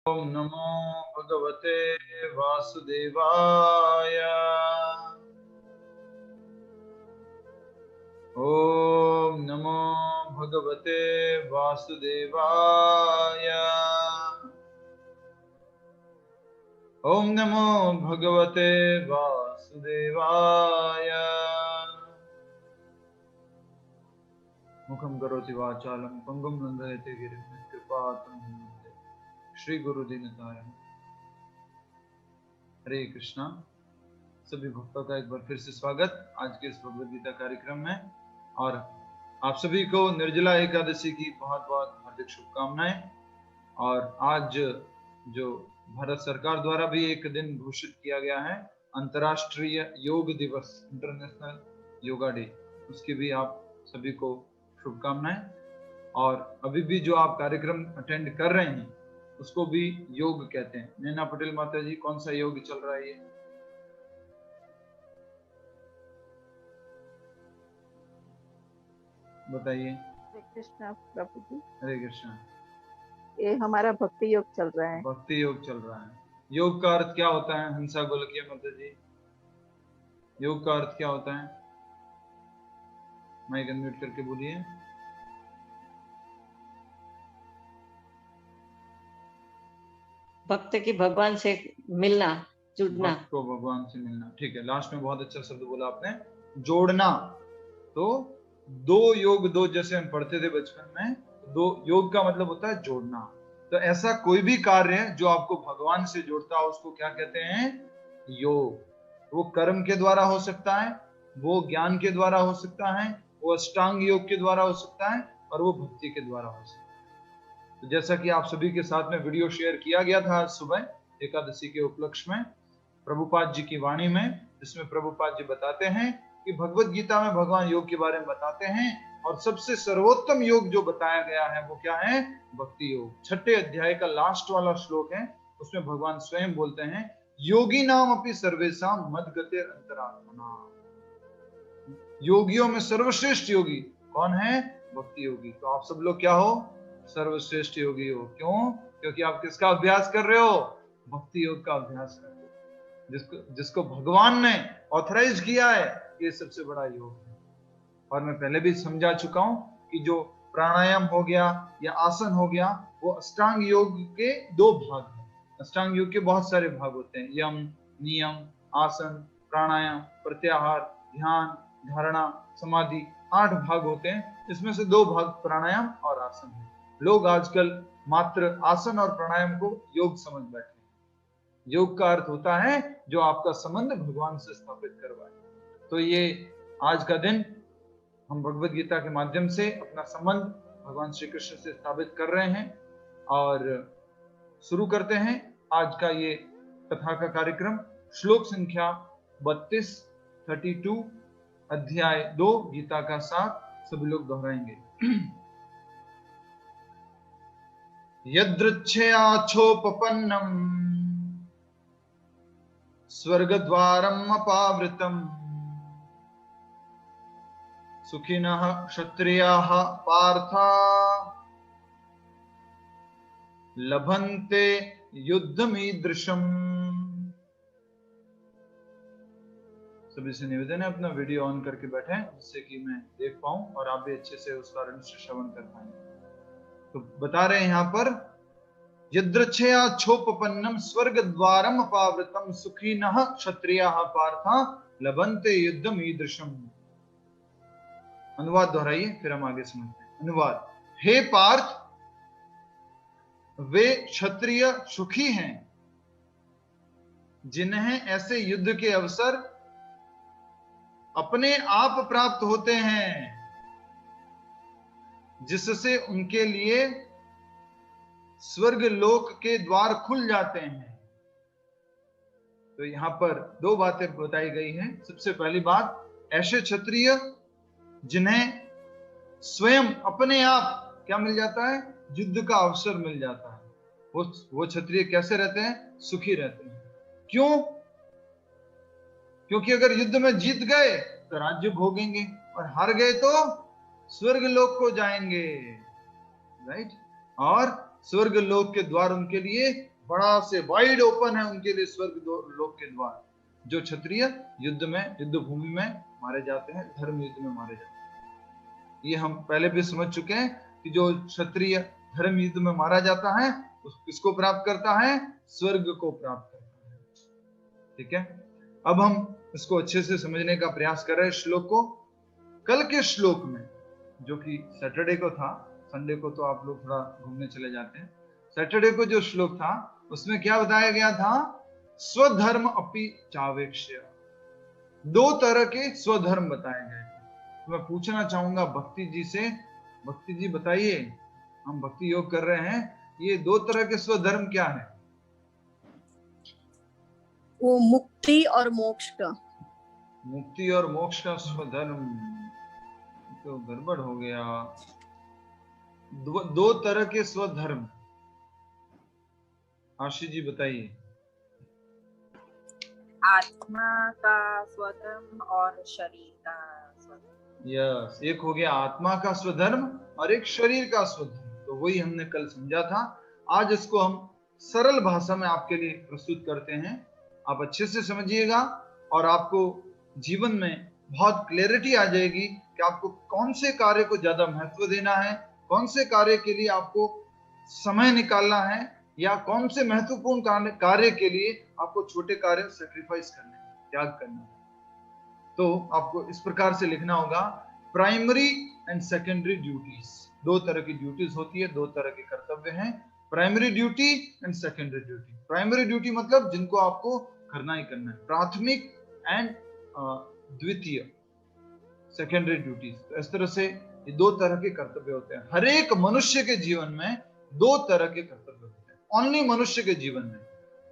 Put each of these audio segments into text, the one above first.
ओम नमो भगवते वासुदेवाय। ओम नमो भगवते वासुदेवाय। ओम नमो भगवते वासुदेवाय। मुखं करोति वाचालं पंगुं लंघयते गिरिं यत्कृपातमहं वन्दे श्री गुरु दीनताय। हरे कृष्णा। सभी भक्तों का एक बार फिर से स्वागत आज के इस भगवद गीता कार्यक्रम में। और आप सभी को निर्जला एकादशी की बहुत बहुत हार्दिक शुभकामनाएं। और आज जो भारत सरकार द्वारा भी एक दिन घोषित किया गया है, अंतर्राष्ट्रीय योग दिवस, इंटरनेशनल योगा डे, उसकी भी आप सभी को शुभकामनाएं। और अभी भी जो आप कार्यक्रम अटेंड कर रहे हैं उसको भी योग कहते हैं। नैना पटेल माता जी, कौन सा योग चल रहा है ये? बताइए। हरे कृष्णा प्रभु जी। हरे कृष्णा। ये हमारा भक्ति योग चल रहा है। भक्ति योग चल रहा है। योग का अर्थ क्या होता है हंसा गोलकिया माता जी? योग का अर्थ क्या होता है? माइक अनम्यूट करके बोलिए। भक्त की भगवान से मिलना, जुड़ना। भक्त को भगवान से मिलना, ठीक है। लास्ट में बहुत अच्छा शब्द बोला आपने, जोड़ना। तो दो योग, दो जैसे हम पढ़ते थे बचपन में, दो योग का मतलब होता है जोड़ना। तो ऐसा कोई भी कार्य जो आपको भगवान से जोड़ता है उसको क्या कहते हैं? योग। वो कर्म के द्वारा हो सकता है, वो ज्ञान के द्वारा हो सकता है, वो अष्टांग योग के द्वारा हो सकता है, और वो भक्ति के द्वारा हो सकता है। तो जैसा कि आप सभी के साथ में वीडियो शेयर किया गया था आज सुबह एकादशी के उपलक्ष्य में, प्रभुपाद जी की वाणी में, जिसमें प्रभुपाद जी बताते हैं कि भगवत गीता में भगवान योग के बारे में बताते हैं, और सबसे सर्वोत्तम योग जो बताया गया है वो क्या है? भक्ति योग। 6ठे अध्याय का लास्ट वाला श्लोक है, उसमें भगवान स्वयं बोलते हैं, योगी नाम अपनी सर्वेशम मद्गते अंतरात्मना। योगियों में सर्वश्रेष्ठ योगी कौन है? भक्ति योगी। तो आप सब लोग क्या हो? सर्वश्रेष्ठ योगी हो। क्यों? क्योंकि आप किसका अभ्यास कर रहे हो? भक्ति योग का अभ्यास कर रहे हो, जिसको भगवान ने ऑथराइज किया है। ये सबसे बड़ा योग है। और मैं पहले भी समझा चुका हूं कि जो प्राणायाम हो गया या आसन हो गया, वो अष्टांग योग के दो भाग हैं। अष्टांग योग के बहुत सारे भाग होते हैं, यम, नियम, आसन, प्राणायाम, प्रत्याहार, ध्यान, धारणा, समाधि, 8 भाग होते हैं। इसमें से 2 भाग प्राणायाम और आसन है। लोग आजकल मात्र आसन और प्राणायाम को योग समझ बैठे। योग का अर्थ होता है जो आपका संबंध भगवान से स्थापित करवाए। तो ये आज का दिन हम भगवत गीता के माध्यम से अपना संबंध भगवान श्री कृष्ण से स्थापित कर रहे हैं। और शुरू करते हैं आज का ये कथा का कार्यक्रम। श्लोक संख्या 32, 32, अध्याय 2, गीता का 7 सभी लोग दोहराएंगे। यदृच्छयाच्छोपपन्नम् स्वर्गद्वारम् अपावृतम् सुखिनः क्षत्रियाः पार्थ लभन्ते युद्धमीदृशम्। सभी से निवेदन है अपना वीडियो ऑन करके बैठें, जिससे कि मैं देख पाऊं और आप भी अच्छे से उसका श्रवण कर पाएं। तो बता रहे हैं यहाँ पर, यदृच्छया छोपपन्नम स्वर्गद्वारम अपावृतम सुखिनः क्षत्रियाः पार्थ लभन्ते युद्धम ईदृशम्। अनुवाद दोहराइए, फिर हम आगे समझते हैं। अनुवाद: हे पार्थ, वे क्षत्रिय सुखी हैं जिन्हें ऐसे युद्ध के अवसर अपने आप प्राप्त होते हैं, जिससे उनके लिए स्वर्ग लोक के द्वार खुल जाते हैं। तो यहां पर 2 बातें बताई गई हैं। सबसे पहली बात, ऐसे क्षत्रिय जिन्हें स्वयं अपने आप क्या मिल जाता है? युद्ध का अवसर मिल जाता है। वो क्षत्रिय कैसे रहते हैं? सुखी रहते हैं। क्यों? क्योंकि अगर युद्ध में जीत गए तो राज्य भोगेंगे, और हार गए तो स्वर्ग लोक को जाएंगे, राइट? और स्वर्ग लोक के द्वार उनके लिए बड़ा से वाइड ओपन है उनके लिए स्वर्ग लोक के द्वार। जो क्षत्रिय युद्ध में, युद्ध भूमि में मारे जाते हैं, धर्म युद्ध में मारे जाते हैं। ये हम पहले भी समझ चुके हैं कि जो क्षत्रिय धर्म युद्ध में मारा जाता है किसको प्राप्त करता है? स्वर्ग को प्राप्त करता है। ठीक है, अब हम इसको अच्छे से समझने का प्रयास कर रहे हैं श्लोक को। कल के श्लोक में, जो कि सैटरडे को था, संडे को तो आप लोग थोड़ा घूमने चले जाते हैं, सैटरडे को जो श्लोक था उसमें क्या बताया गया था? स्वधर्म अपि चावेक्ष्य, दो तरह के स्वधर्म बताए गए थे। तो मैं पूछना चाहूंगा भक्ति जी से, भक्ति जी बताइए, हम भक्ति योग कर रहे हैं, ये दो तरह के स्वधर्म क्या है? वो मुक्ति और मोक्ष का। मुक्ति और मोक्ष का स्वधर्म तो गड़बड़ हो गया। दो तरह के स्वधर्म, आशीष जी बताइए। आत्मा का स्वधर्म और शरीर का स्वधर्म। यस, एक हो गया आत्मा का स्वधर्म और एक शरीर का स्वधर्म। तो वही हमने कल समझा था। आज इसको हम सरल भाषा में आपके लिए प्रस्तुत करते हैं। आप अच्छे से समझिएगा और आपको जीवन में बहुत क्लैरिटी आ जाएगी कि आपको कौन से कार्य को ज्यादा महत्व देना है, कौन से कार्य के लिए आपको समय निकालना है, या कौन से महत्वपूर्ण कार्य के लिए आपको छोटे कार्य सैक्रिफाइस करने हैं, त्याग करना है। तो आपको इस प्रकार से लिखना होगा, प्राइमरी एंड सेकेंडरी ड्यूटीज। दो तरह की ड्यूटीज होती है, दो तरह के कर्तव्य हैं, primary duty and secondary duty. Primary duty मतलब जिनको आपको करना ही करना है, प्राथमिक एंड द्वितीय, सेकेंडरी ड्यूटीज। तो इस तरह से ये दो तरह के कर्तव्य होते हैं। हर एक मनुष्य के जीवन में दो तरह के कर्तव्य होते हैं, ओनली मनुष्य के जीवन में।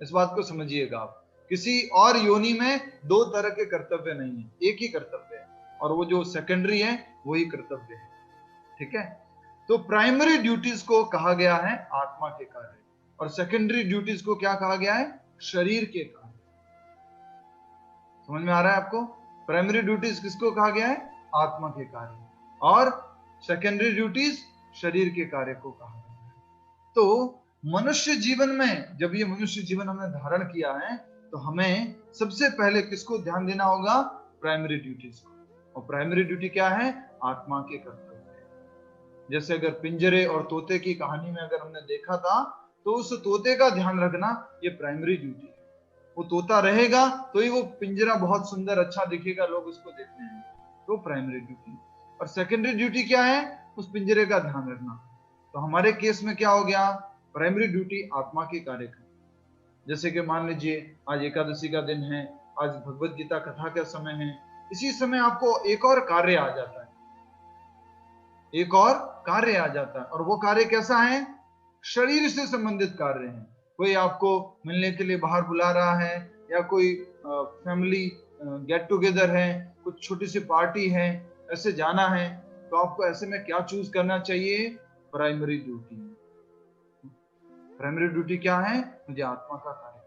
इस बात को समझिएगा आप, किसी और योनि में दो तरह के कर्तव्य नहीं है, एक ही कर्तव्य है, और वो जो सेकेंडरी है वही कर्तव्य है। ठीक है, तो प्राइमरी ड्यूटीज को कहा गया है आत्मा के कार्य, और सेकेंडरी ड्यूटीज को क्या कहा गया है? शरीर के कार्य। समझ में आ रहा है आपको? प्राइमरी ड्यूटीज किसको कहा गया है? आत्मा के कार्य, और सेकेंडरी ड्यूटीज शरीर के कार्य को कहा गया है। तो मनुष्य जीवन में, जब ये मनुष्य जीवन हमने धारण किया है, तो हमें सबसे पहले किसको ध्यान देना होगा? प्राइमरी ड्यूटीज को। और प्राइमरी ड्यूटी क्या है? आत्मा के कर्तव्य। जैसे अगर पिंजरे और तोते की कहानी में अगर हमने देखा था, तो उस तोते का ध्यान रखना ये प्राइमरी ड्यूटी है। वो तोता रहेगा तो ही वो पिंजरा बहुत सुंदर अच्छा दिखेगा, लोग उसको देखने हैं, तो प्राइमरी ड्यूटी। और सेकेंडरी ड्यूटी क्या है? उस पिंजरे का ध्यान रखना। तो हमारे केस में क्या हो गया? प्राइमरी ड्यूटी आत्मा के कार्य का। जैसे कि मान लीजिए आज एकादशी का दिन है, आज भगवत गीता कथा का समय है, इसी समय आपको एक और कार्य आ जाता है, एक और कार्य आ जाता है। और वो कार्य कैसा है? शरीर से संबंधित कार्य है। कोई आपको मिलने के लिए बाहर बुला रहा है, या कोई फैमिली गेट टुगेदर है, कुछ छोटी सी पार्टी है, ऐसे जाना है, तो आपको ऐसे में क्या चूज करना चाहिए? Primary duty. प्राइमरी ड्यूटी क्या है? मुझे आत्मा का कार्य,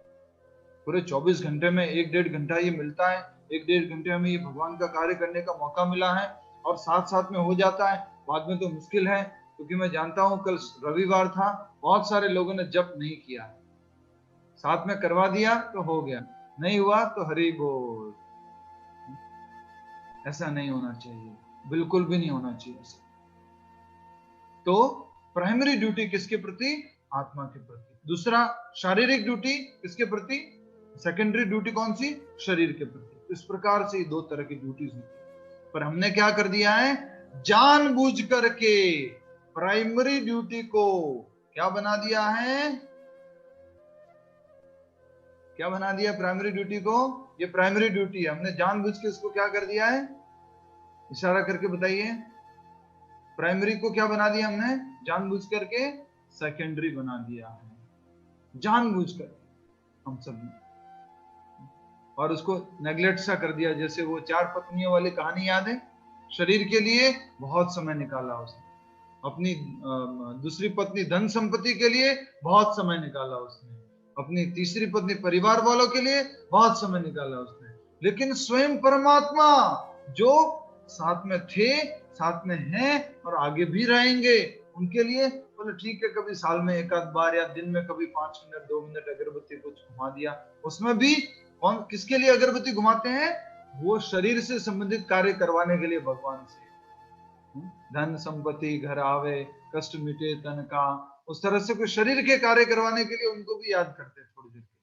पूरे 24 घंटे में 1-1.5 घंटा ये मिलता है, 1-1.5 घंटे में ये भगवान का कार्य करने का मौका मिला है, और साथ साथ में हो जाता है। बाद में तो मुश्किल है, क्योंकि मैं जानता हूं कल रविवार था, बहुत सारे लोगों ने जप नहीं किया, साथ में करवा दिया तो हो गया, नहीं हुआ तो हरि बोल। ऐसा नहीं होना चाहिए, बिल्कुल भी नहीं होना चाहिए ऐसा। तो प्राइमरी ड्यूटी किसके प्रति? आत्मा के प्रति। दूसरा, शारीरिक ड्यूटी किसके प्रति? सेकेंडरी ड्यूटी कौन सी? शरीर के प्रति। इस प्रकार से दो तरह की ड्यूटीज होती है। पर हमने क्या कर दिया है? जानबूझ करके प्राइमरी ड्यूटी को क्या बना दिया है? क्या बना दिया प्राइमरी ड्यूटी को? ये प्राइमरी ड्यूटी है, हमने जानबूझ के इसको क्या कर दिया है? इशारा करके बताइए। प्राइमरी को क्या बना दिया हमने? जानबूझ करके सेकेंडरी बना दिया है, जानबूझ कर हम सब ने, और उसको नेग्लेक्ट सा कर दिया। जैसे वो 4 पत्नियों वाली कहानी याद है? शरीर के लिए बहुत समय निकाला उसने, अपनी दूसरी पत्नी धन संपत्ति के लिए बहुत समय निकाला उसने, अपनी तीसरी पत्नी परिवार वालों के लिए बहुत समय निकाला उसने, लेकिन स्वयं परमात्मा जो साथ में थे, साथ में हैं और आगे भी रहेंगे, उनके लिए बोले ठीक है, कभी साल में एक आध बार या दिन में कभी 5 मिनट 2 मिनट अगरबत्ती कुछ घुमा दिया। उसमें भी कौन किसके लिए अगरबत्ती घुमाते हैं? वो शरीर से संबंधित कार्य करवाने के लिए भगवान से। धन संपत्ति घर आवे, कष्ट मिटे तन का, उस तरह से कोई शरीर के कार्य करवाने के लिए उनको भी याद करते हैं थोड़ी देर के,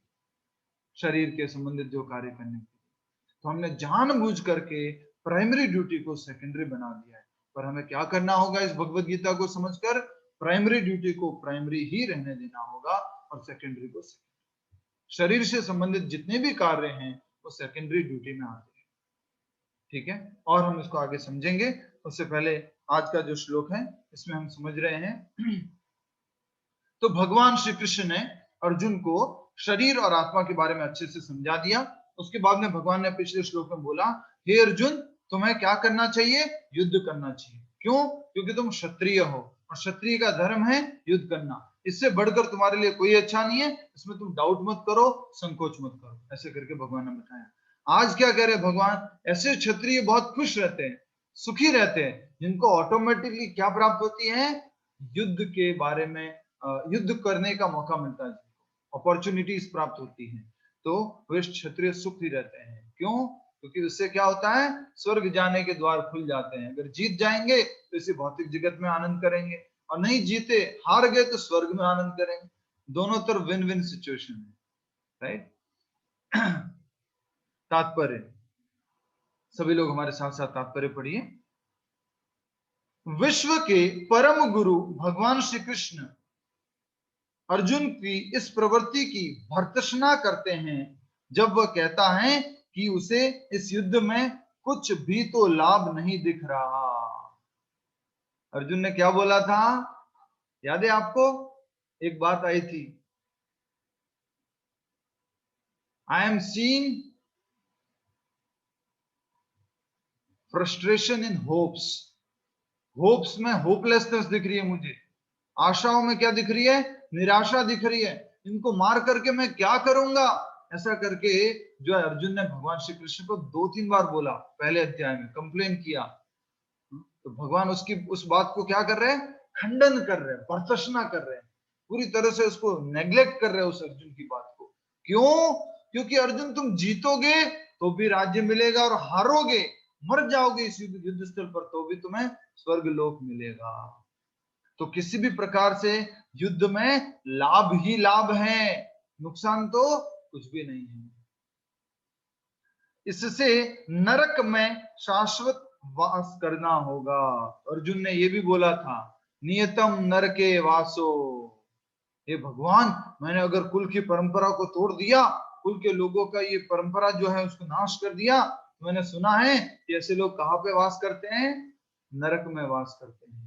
शरीर के संबंधित जो कार्य करने के लिए। तो हमने जानबूझ करके प्राइमरी ड्यूटी को सेकेंडरी बना दिया है। पर हमें क्या करना होगा? इस भगवत गीता को समझकर प्राइमरी ड्यूटी को प्राइमरी ही रहने देना होगा और सेकेंडरी को सेकेंडरी। शरीर से संबंधित जितने भी कार्य हैं वो सेकेंडरी ड्यूटी में आते हैं। ठीक है, और हम इसको आगे समझेंगे। उससे पहले आज का जो श्लोक है इसमें हम समझ रहे हैं तो भगवान श्री कृष्ण ने अर्जुन को शरीर और आत्मा के बारे में अच्छे से समझा दिया। उसके बाद में भगवान ने पिछले श्लोक में बोला, हे अर्जुन, तुम्हें क्या करना चाहिए? युद्ध करना चाहिए। क्यों? क्योंकि तुम क्षत्रिय हो और क्षत्रिय का धर्म है युद्ध करना। इससे बढ़कर तुम्हारे लिए कोई अच्छा नहीं है, इसमें तुम डाउट मत करो, संकोच मत करो। ऐसे करके भगवान ने बताया। आज क्या कह रहे भगवान? ऐसे क्षत्रिय बहुत खुश रहते हैं, सुखी रहते हैं, जिनको ऑटोमेटिकली क्या प्राप्त होती है? युद्ध के बारे में युद्ध करने का मौका मिलता है, अपॉर्चुनिटीज प्राप्त होती हैं। तो वे क्षत्रिय सुखी रहते हैं। क्यों? क्योंकि उससे क्या होता है? स्वर्ग जाने के द्वार खुल जाते हैं। अगर जीत जाएंगे तो इसी भौतिक जगत में आनंद करेंगे, और नहीं जीते, हार गए तो स्वर्ग में आनंद करेंगे। दोनों तरफ विन विन सिचुएशन है, राइट? तात्पर्य, सभी लोग हमारे साथ साथ तात्पर्य पढ़िए। विश्व के परम गुरु भगवान श्री कृष्ण अर्जुन की इस प्रवृत्ति की भर्त्सना करते हैं जब वह कहता है कि उसे इस युद्ध में कुछ भी तो लाभ नहीं दिख रहा। अर्जुन ने क्या बोला था? याद है आपको? एक बात आई थी, I am seeing frustration in hopes. Hopes में होपलेसनेस दिख रही है मुझे, आशाओं में क्या दिख रही है? निराशा दिख रही है। इनको मार करके मैं क्या करूंगा? ऐसा करके जो है अर्जुन ने भगवान श्री कृष्ण को 2-3 बार बोला, पहले अध्याय में कंप्लेन किया। तो भगवान उसकी उस बात को क्या कर रहे हैं? खंडन कर रहे हैं, भर्त्सना कर रहे हैं, पूरी तरह से उसको नेग्लेक्ट कर रहे हैं उस अर्जुन की बात को। क्यों? क्योंकि अर्जुन तुम जीतोगे तो भी राज्य मिलेगा, और हारोगे, मर जाओगे इस युद्ध स्थल पर, तो भी तुम्हें स्वर्ग लोक मिलेगा। तो किसी भी प्रकार से युद्ध में लाभ ही लाभ है, नुकसान तो कुछ भी नहीं है। इससे नरक में शाश्वत वास करना होगा। अर्जुन ने यह भी बोला था, नियतम नरके वासो। हे भगवान, मैंने अगर कुल की परंपरा को तोड़ दिया, कुल के लोगों का ये परंपरा जो है उसको नाश कर दिया, तो मैंने सुना है कि ऐसे लोग कहां पे वास करते हैं? नरक में वास करते हैं।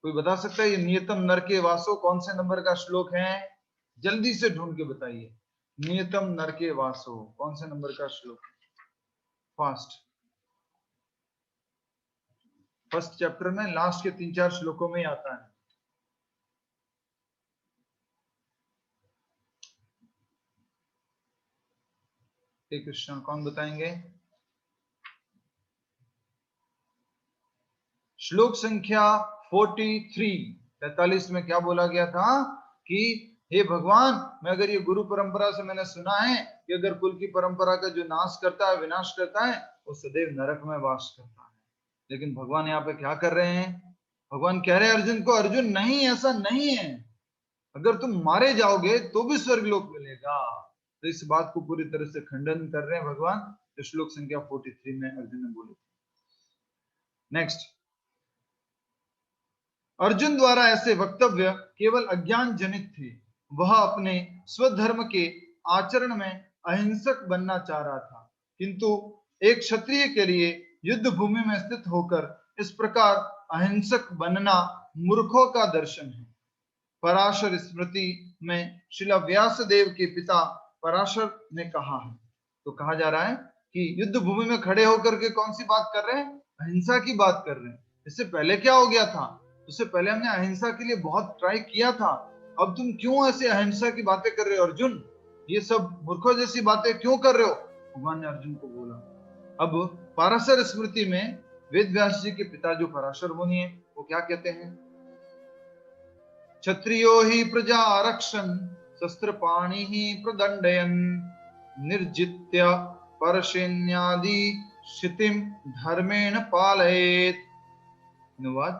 कोई बता सकता है ये नियतम नरके वासो कौन से नंबर का श्लोक है? जल्दी से ढूंढ के बताइए। नियतम नरके वासो कौन से नंबर का श्लोक है? फास्ट, फर्स्ट चैप्टर में लास्ट के 3-4 श्लोकों में ही आता है। कृष्ण, कौन बताएंगे? श्लोक संख्या 43 में क्या बोला गया था कि हे भगवान, मैं अगर ये गुरु परंपरा से मैंने सुना है कि अगर कुल की परंपरा का जो नाश करता है, विनाश करता है, वो सदैव नरक में वास करता है। लेकिन भगवान यहाँ पे क्या कर रहे हैं? भगवान कह रहे हैं अर्जुन को, अर्जुन नहीं, ऐसा नहीं है, अगर तुम मारे जाओगे तो भी स्वर्ग लोक मिलेगा। तो इस बात को पूरी तरह से खंडन कर रहे हैं भगवान, जो श्लोक संख्या 43 में अर्जुन ने बोले। नेक्स्ट, अर्जुन द्वारा ऐसे वक्तव्य केवल अज्ञान जनित थे। वह अपने स्वधर्म के आचरण में अहिंसक बनना चाह रहा था, किंतु एक क्षत्रिय के लिए युद्ध भूमि में स्थित होकर इस प्रकार अहिंसक बनना मूर्खों का दर्शन है। पराशर स्मृति में श्रील व्यास देव के पिता पराशर ने कहा है, तो कहा जा रहा है कि युद्ध भूमि में खड़े होकर के कौन सी बात कर रहे हैं? अहिंसा की बात कर रहे हैं। इससे पहले क्या हो गया था? उससे पहले हमने अहिंसा के लिए बहुत ट्राई किया था, अब तुम क्यों ऐसे अहिंसा की बातें कर रहे हो अर्जुन? ये सब मूर्खों जैसी बातें क्यों कर रहे हो? भगवान ने अर्जुन को बोला। अब पराशर स्मृति में वेद व्यास जी के पिता जो पराशर मुनि है, वो क्या कहते हैं? क्षत्रियो ही प्रजा रक्षन् शस्त्र पाणि ही प्रदंडयन् निर्जित्य परसैन्यादि क्षितिम धर्मेण पालयेत्। अनुवाद,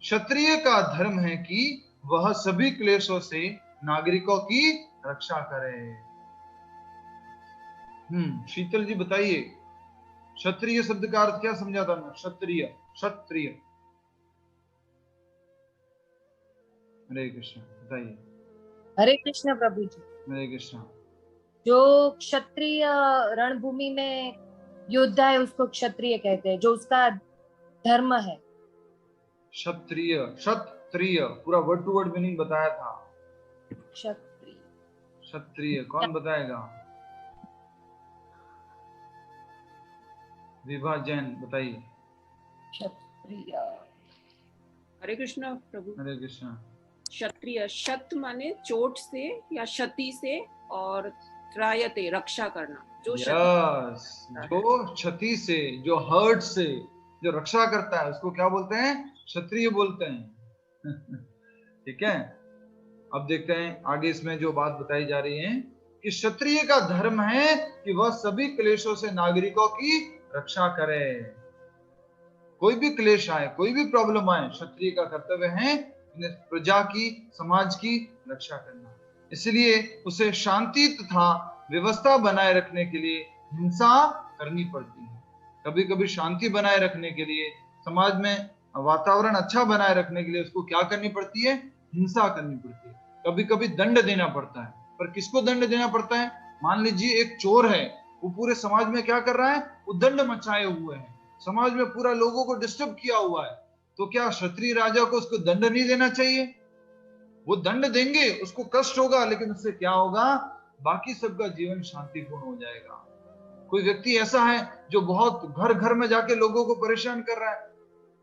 क्षत्रिय का धर्म है कि वह सभी क्लेशों से नागरिकों की रक्षा करे। शीतल जी बताइए, क्षत्रिय शब्द का अर्थ क्या समझा था मैं? क्षत्रिय, क्षत्रिय। हरे कृष्ण, बताइए। हरे कृष्ण प्रभु जी। हरे कृष्ण। जो क्षत्रिय रणभूमि में योद्धा है उसको क्षत्रिय कहते हैं, जो उसका धर्म है। क्षत्रिय, क्षत्रिय पूरा वर्ड टू वर्ड मीनिंग बताया था। क्षत्रिय, क्षत्रिय कौन बताएगा? विभा जैन बताइए। क्षत्रिय। हरे कृष्ण प्रभु। हरे कृष्ण। क्षत्रिय, शत माने चोट से या क्षति से, और त्रायते रक्षा करना। जो यस, जो क्षति से, जो हर्ट से जो रक्षा करता है उसको क्या बोलते हैं? क्षत्रिय बोलते हैं। ठीक है, अब देखते हैं आगे इसमें जो बात बताई जा रही है कि क्षत्रिय का धर्म है कि वह सभी क्लेशों से नागरिकों की रक्षा करे। कोई भी क्लेश आए, कोई भी प्रॉब्लम आए, क्षत्रिय का कर्तव्य है प्रजा की, समाज की रक्षा करना। इसलिए उसे शांति तथा व्यवस्था बनाए रखने के लिए हिंसा करनी पड़ती है। कभी कभी शांति बनाए रखने के लिए, समाज में वातावरण अच्छा बनाए रखने के लिए उसको क्या करनी पड़ती है? हिंसा करनी पड़ती है। कभी कभी दंड देना पड़ता है। पर किसको दंड देना पड़ता है? मान लीजिए एक चोर है, वो पूरे समाज में क्या कर रहा है? उद्दंड मचाए हुए है, समाज में पूरा लोगों को डिस्टर्ब किया हुआ है। तो क्या क्षत्रिय राजा को उसको दंड नहीं देना चाहिए? वो दंड देंगे, उसको कष्ट होगा, लेकिन उससे क्या होगा? बाकी सबका जीवन शांतिपूर्ण हो जाएगा। कोई व्यक्ति ऐसा है जो बहुत घर घर में जाके लोगों को परेशान कर रहा है,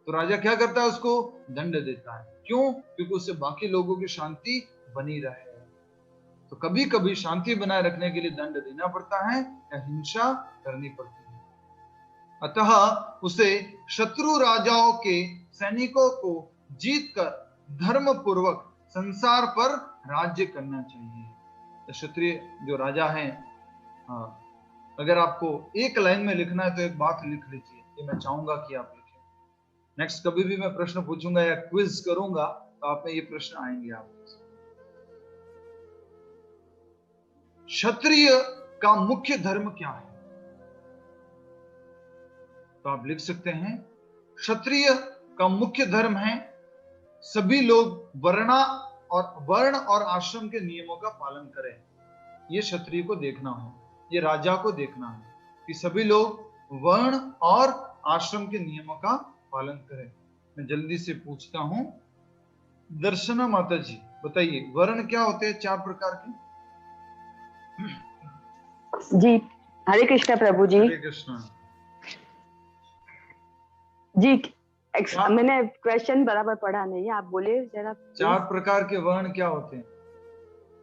तो राजा क्या करता है? उसको दंड देता है। क्यों? क्योंकि उससे बाकी लोगों की शांति बनी रहे। तो कभी कभी शांति बनाए रखने के लिए दंड देना पड़ता है या हिंसा करनी पड़ती है। अतः उसे शत्रु राजाओं के सैनिकों को जीतकर धर्म पूर्वक संसार पर राज्य करना चाहिए। तो क्षत्रिय जो राजा हैं, अगर आपको एक लाइन में लिखना है तो एक बात लिख लीजिए, ये मैं चाहूंगा कि आप लिखें। नेक्स्ट कभी भी मैं प्रश्न पूछूंगा या क्विज करूंगा तो आप में ये प्रश्न आएंगे आपके। क्षत्रिय का मुख्य धर्म क्या है? तो आप लिख सकते हैं, क्षत्रिय का मुख्य धर्म है सभी लोग वर्ण और आश्रम के नियमों का पालन करें। ये क्षत्रिय को देखना है, ये राजा को देखना है कि सभी लोग वर्ण और आश्रम के नियमों का पालन करें। मैं जल्दी से पूछता हूं, दर्शना माता जी बताइए, वर्ण क्या होते हैं? 4 प्रकार के। जी हरे कृष्ण प्रभु जी। हरे कृष्ण जी। मैंने क्वेश्चन बराबर पढ़ा नहीं है, आप बोले जरा। 4 प्रकार के वर्ण क्या होते हैं?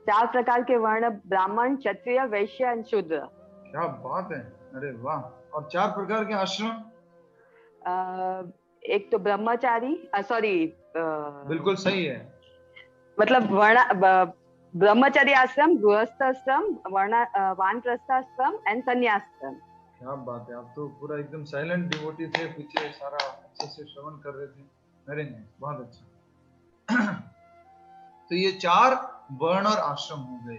4 प्रकार के वर्ण, ब्राह्मण, क्षत्रिय, वैश्य और शूद्र। क्या बात है, अरे वाह। और 4 प्रकार के आश्रम? एक तो ब्रह्मचारी, सॉरी बिल्कुल सही है। मतलब ब्रह्मचारी आश्रम, गृहस्थ आश्रम, वानप्रस्थ आश्रम एंड संन्यासाश्रम। क्या बात है, आप तो पूरा एकदम साइलेंट डिवोटी थे, पीछे सारा अच्छे से श्रवण कर रहे थे। वेरी नाइस, बहुत अच्छा। तो ये 4 वर्ण और आश्रम हो गए।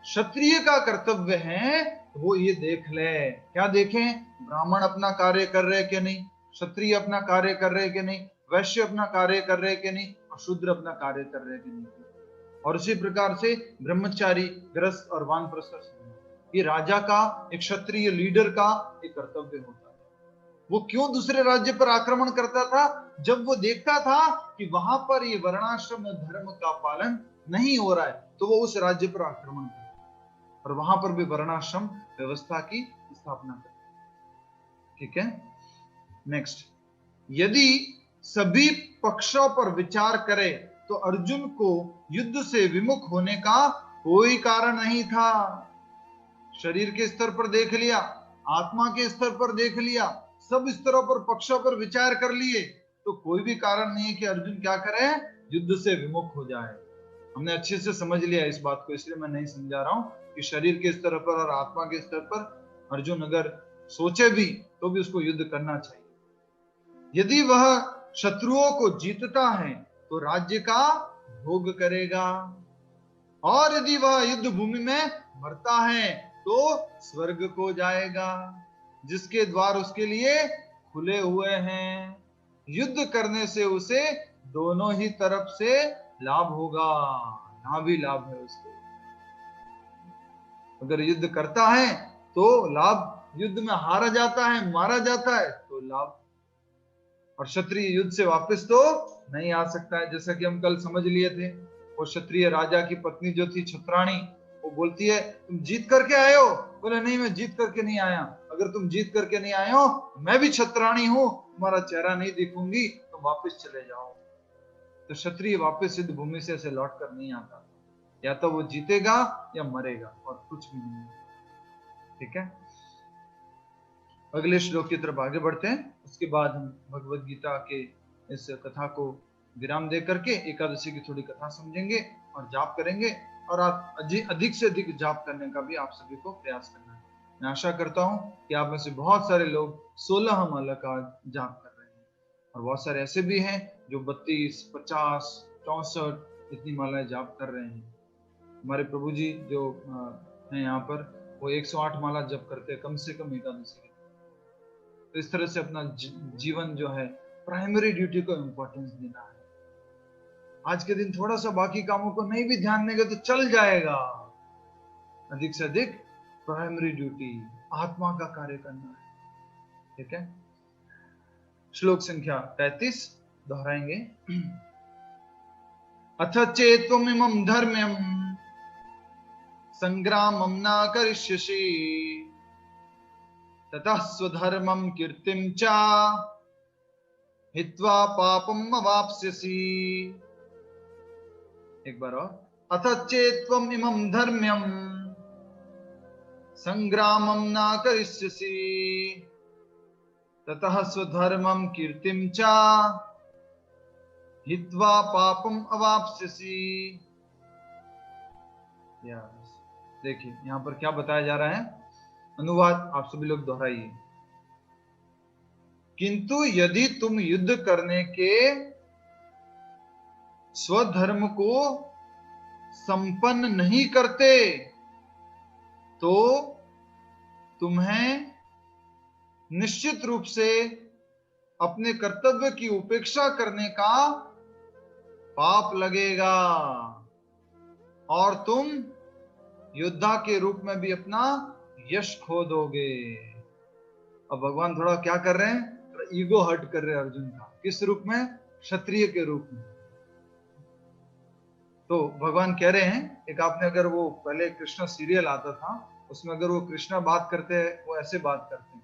क्षत्रिय का कर्तव्य है वो ये देख ले, क्या देखें? ब्राह्मण अपना कार्य कर रहे कि नहीं, क्षत्रिय अपना कार्य कर रहे कि नहीं, वैश्य अपना कार्य कर रहे कि नहीं, और शूद्र अपना कार्य कर रहे कि नहीं। और उसी प्रकार से ब्रह्मचारी, गृहस्थ और वानप्रस्थ, ये राजा का, एक क्षत्रिय लीडर का एक कर्तव्य होता है। वो क्यों दूसरे राज्य पर आक्रमण करता था? जब वो देखता था कि वहां पर ये वर्णाश्रम धर्म का पालन नहीं हो रहा है, तो वो उस राज्य पर आक्रमण करता और वहां पर भी वर्णाश्रम व्यवस्था की स्थापना करता। ठीक है, नेक्स्ट। यदि सभी पक्षों पर विचार करें तो अर्जुन को युद्ध से विमुख होने का कोई कारण नहीं था। शरीर के स्तर पर देख लिया, आत्मा के स्तर पर देख लिया, सब स्तरों पर, पक्षों पर विचार कर लिए, तो कोई भी कारण नहीं है कि अर्जुन क्या करे? युद्ध से विमुख हो जाए। हमने अच्छे से समझ लिया इस बात को, इसलिए मैं नहीं समझा रहा हूं कि शरीर के स्तर पर और आत्मा के स्तर पर अर्जुन अगर सोचे भी तो भी उसको युद्ध करना चाहिए। यदि वह शत्रुओं को जीतता है तो राज्य का भोग करेगा, और यदि वह युद्ध भूमि में मरता है तो स्वर्ग को जाएगा, जिसके द्वार उसके लिए खुले हुए हैं। युद्ध करने से उसे दोनों ही तरफ से लाभ होगा, यहाँ भी लाभ है उसको। अगर युद्ध करता है तो लाभ, युद्ध में हारा जाता है, मारा जाता है तो लाभ। और क्षत्रिय युद्ध से वापस तो नहीं आ सकता है, जैसा कि हम कल समझ लिए थे। वो क्षत्रिय राजा की पत्नी जो थी छत्राणी, वो बोलती है तुम जीत करके आए हो? बोले नहीं, मैं जीत करके नहीं आया। अगर तुम जीत करके नहीं आए हो, मैं भी छत्राणी हूं, तुम्हारा चेहरा नहीं दिखूंगी, तुम वापस चले जाओ। तो क्षत्रिय वापस युद्ध भूमि से ऐसे लौट कर नहीं आता, या तो वो जीतेगा या मरेगा, और कुछ भी नहीं। ठीक है, अगले श्लोक की तरफ आगे बढ़ते हैं। उसके बाद हम भगवद गीता के इस कथा को विराम दे करके एकादशी की थोड़ी कथा समझेंगे और जाप करेंगे, और आप अधिक से अधिक जाप करने का भी आप सभी को प्रयास करना है। मैं आशा करता हूं कि आप में से बहुत सारे लोग 16 माला का जाप कर रहे हैं, और बहुत सारे ऐसे भी हैं जो 32, 50, 64 इतनी मालाएं जाप कर रहे हैं। हमारे प्रभु जी जो हैं यहाँ पर, वो 108 माला जप करते हैं कम से कम एकादशी। तो इस तरह से अपना जीवन जो है, प्राइमरी ड्यूटी को इम्पोर्टेंस देना है। आज के दिन थोड़ा सा बाकी कामों को नहीं भी ध्यान देंगे तो चल जाएगा। अधिक से अधिक प्राइमरी ड्यूटी, आत्मा का कार्य करना है। ठीक है, श्लोक संख्या 33 दोहराएंगे। अथ चेत्त्वमिमं धर्म्यं संग्रामं न करिष्यसि ततः स्वधर्मं कीर्तिं च हित्वा पापम् अवाप्स्यसि। एक बार और, अथ चेत्त्वमिमं धर्म्यं संग्रामं न करिष्यसि ततः स्वधर्मं कीर्तिं च हित्वा पापम् अवाप्स्यसि। देखिए यहाँ पर क्या बताया जा रहा है, अनुवाद आप सभी लोग दोहराइए। किंतु यदि तुम युद्ध करने के स्वधर्म को संपन्न नहीं करते तो तुम्हें निश्चित रूप से अपने कर्तव्य की उपेक्षा करने का पाप लगेगा, और तुम योद्धा के रूप में भी अपना यश खो दोगे। अब भगवान थोड़ा क्या कर रहे हैं, ईगो हर्ट कर रहे हैं अर्जुन का। किस रूप में? क्षत्रिय के रूप में। तो भगवान कह रहे हैं, एक आपने अगर वो पहले कृष्णा सीरियल आता था, उसमें अगर वो कृष्णा बात करते हैं, वो ऐसे बात करते हैं,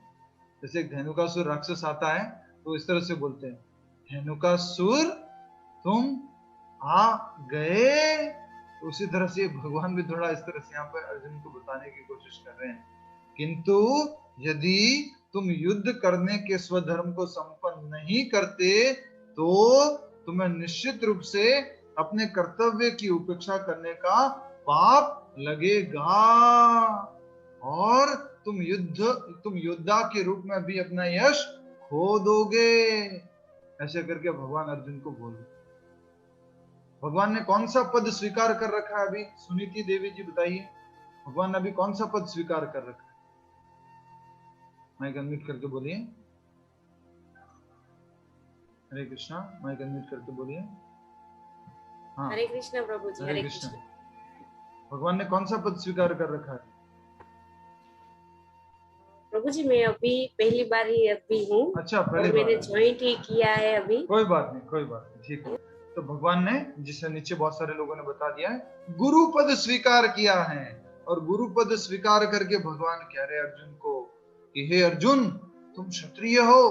जैसे एक धेनुकासुर राक्षस आता है तो इस तरह से बोलते हैं, धेनुकासुर तुम आ गए। तो उसी तरह से भगवान भी थोड़ा इस तरह से यहाँ पर अर्जुन को बताने की कोशिश कर रहे हैं, किंतु यदि तुम युद्ध करने के स्वधर्म को संपन्न नहीं करते तो तुम्हें निश्चित रूप से अपने कर्तव्य की उपेक्षा करने का पाप लगेगा, और तुम योद्धा के रूप में भी अपना यश खो दोगे। ऐसे करके भगवान अर्जुन को बोल। भगवान ने कौन सा पद स्वीकार कर रखा है अभी? सुनीति देवी जी बताइए, भगवान ने अभी कौन सा पद स्वीकार कर रखा है? माइक अनम्यूट करके बोलिए। हरे कृष्णा, माइक अनम्यूट करके बोलिए। हाँ, हरे कृष्णा प्रभु जी। हरे कृष्णा। भगवान ने कौन सा पद स्वीकार कर रखा है? प्रभु जी मैं अभी पहली बार ही अभी हूँ। अच्छा, पहली बार मैंने ज्वाइन ही किया है अभी। कोई बात नहीं, कोई बात नहीं, ठीक है। तो भगवान ने, जिसे नीचे बहुत सारे लोगों ने बता दिया है, गुरु पद स्वीकार किया है, और गुरु पद स्वीकार करके भगवान कह रहे अर्जुन को कि हे अर्जुन, तुम क्षत्रिय हो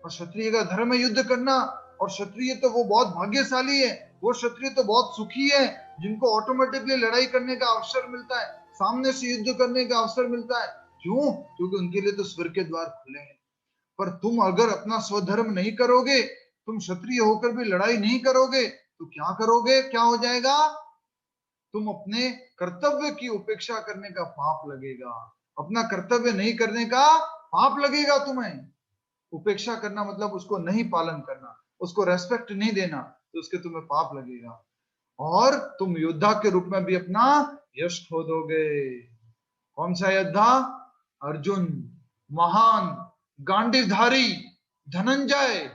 और क्षत्रिय का धर्म है युद्ध करना, और क्षत्रिय तो वो बहुत भाग्यशाली है, वो क्षत्रिय तो बहुत सुखी है जिनको ऑटोमेटिकली लड़ाई करने का अवसर मिलता है, सामने से युद्ध करने का अवसर मिलता है। क्यों? क्योंकि उनके लिए तो स्वर्ग के द्वार खुले हैं। पर तुम अगर अपना स्वधर्म नहीं करोगे, तुम क्षत्रिय होकर भी लड़ाई नहीं करोगे, तो क्या करोगे? क्या हो जाएगा? तुम अपने कर्तव्य की उपेक्षा करने का पाप लगेगा, अपना कर्तव्य नहीं करने का पाप लगेगा तुम्हें। उपेक्षा करना मतलब उसको नहीं पालन करना, उसको रेस्पेक्ट नहीं देना, तो उसके तुम्हें पाप लगेगा। और तुम योद्धा के रूप में भी अपना यश खो दोगे। कौन सा योद्धा? अर्जुन, महान गांडीवधारी धनंजय,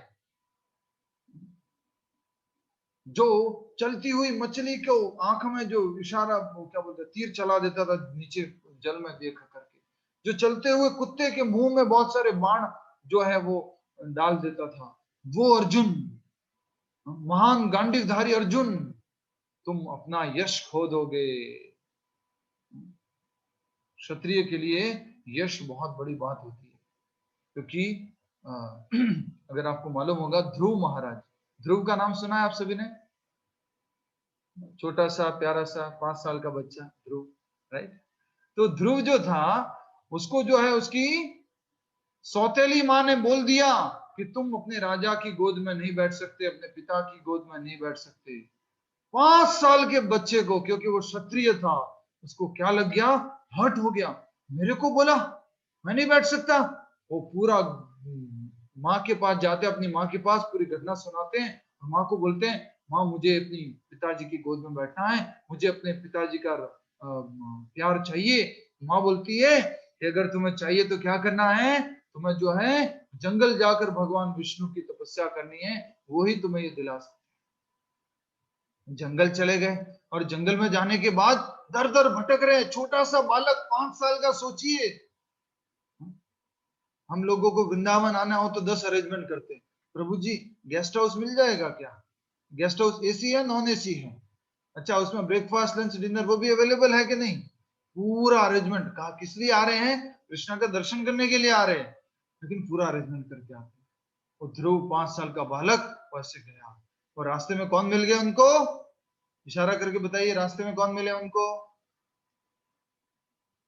जो चलती हुई मछली को आंख में जो इशारा, वो क्या बोलते, तीर चला देता था नीचे जल में देख करके, जो चलते हुए कुत्ते के मुंह में बहुत सारे बाण जो है वो डाल देता था, वो अर्जुन, महान गांडीवधारी अर्जुन, तुम अपना यश खो दोगे। क्षत्रिय के लिए यश बहुत बड़ी बात होती है, क्योंकि अगर आपको मालूम होगा, ध्रुव महाराज, ध्रुव का नाम सुना है आप सभी ने? छोटा सा प्यारा सा 5 साल का बच्चा ध्रुव, राइट? तो ध्रुव जो था, उसको जो है उसकी सौतेली माँ ने बोल दिया कि तुम अपने राजा की गोद में नहीं बैठ सकते, अपने पिता की गोद में नहीं बैठ सकते। 5 साल के बच्चे को, क्योंकि वो क्षत्रिय था, उसको क्या लग गया, हर्ट हो गया, मेरे को बोला मैं नहीं बैठ सकता। वो पूरा माँ के पास जाते, अपनी माँ के पास पूरी घटना सुनाते हैं, और माँ को बोलते हैं, माँ मुझे अपनी पिताजी की गोद में बैठना है, मुझे अपने पिताजी का प्यार चाहिए। माँ बोलती है कि अगर तुम्हें चाहिए तो क्या करना है, तुम्हें जो है जंगल जाकर भगवान विष्णु की तपस्या करनी है, वही तुम्हें ये दिला सकते। जंगल चले गए, और जंगल में जाने के बाद दर दर भटक रहे, छोटा सा बालक 5 साल का। सोचिए, हम लोगों को वृंदावन आना हो तो 10 अरेंजमेंट करते हैं, प्रभु जी गेस्ट हाउस मिल जाएगा क्या? गेस्ट हाउस एसी है, नॉन एसी है? अच्छा, उसमें ब्रेकफास्ट लंच डिनर वो भी अवेलेबल है कि नहीं? पूरा अरेंजमेंट। कहा किस लिए आ रहे हैं? कृष्णा का दर्शन करने के लिए आ रहे हैं, लेकिन पूरा अरेंजमेंट करके आते हैं। वो ध्रुव 5 साल का बालक वैसे गया, और रास्ते में कौन मिल गया उनको? इशारा करके बताइए, रास्ते में कौन मिले उनको?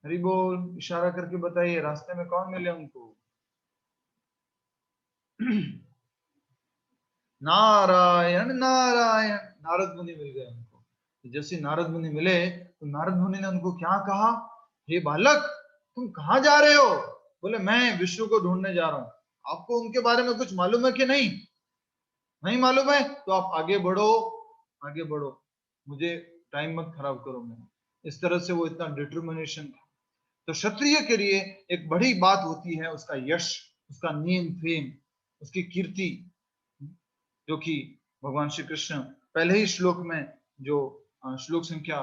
हरि बोल, इशारा करके बताइए, रास्ते में कौन मिले उनको? नारायण नारायण, नारद मुनि मिल गए उनको। तो जैसे नारद मुनि मिले, तो नारद मुनि ने उनको क्या कहा, हे बालक तुम कहाँ जा रहे हो? बोले मैं विष्णु को ढूंढने जा रहा हूँ। आपको उनके बारे में कुछ मालूम है कि नहीं? नहीं मालूम है तो आप आगे बढ़ो, आगे बढ़ो, मुझे टाइम मत खराब करो मेरा। इस तरह से वो इतना डिटर्मिनेशन था। तो क्षत्रिय के लिए एक बड़ी बात होती है उसका यश, उसका नेम फेम, उसकी कीर्ति, जो कि भगवान श्री कृष्ण पहले ही श्लोक में, जो श्लोक संख्या,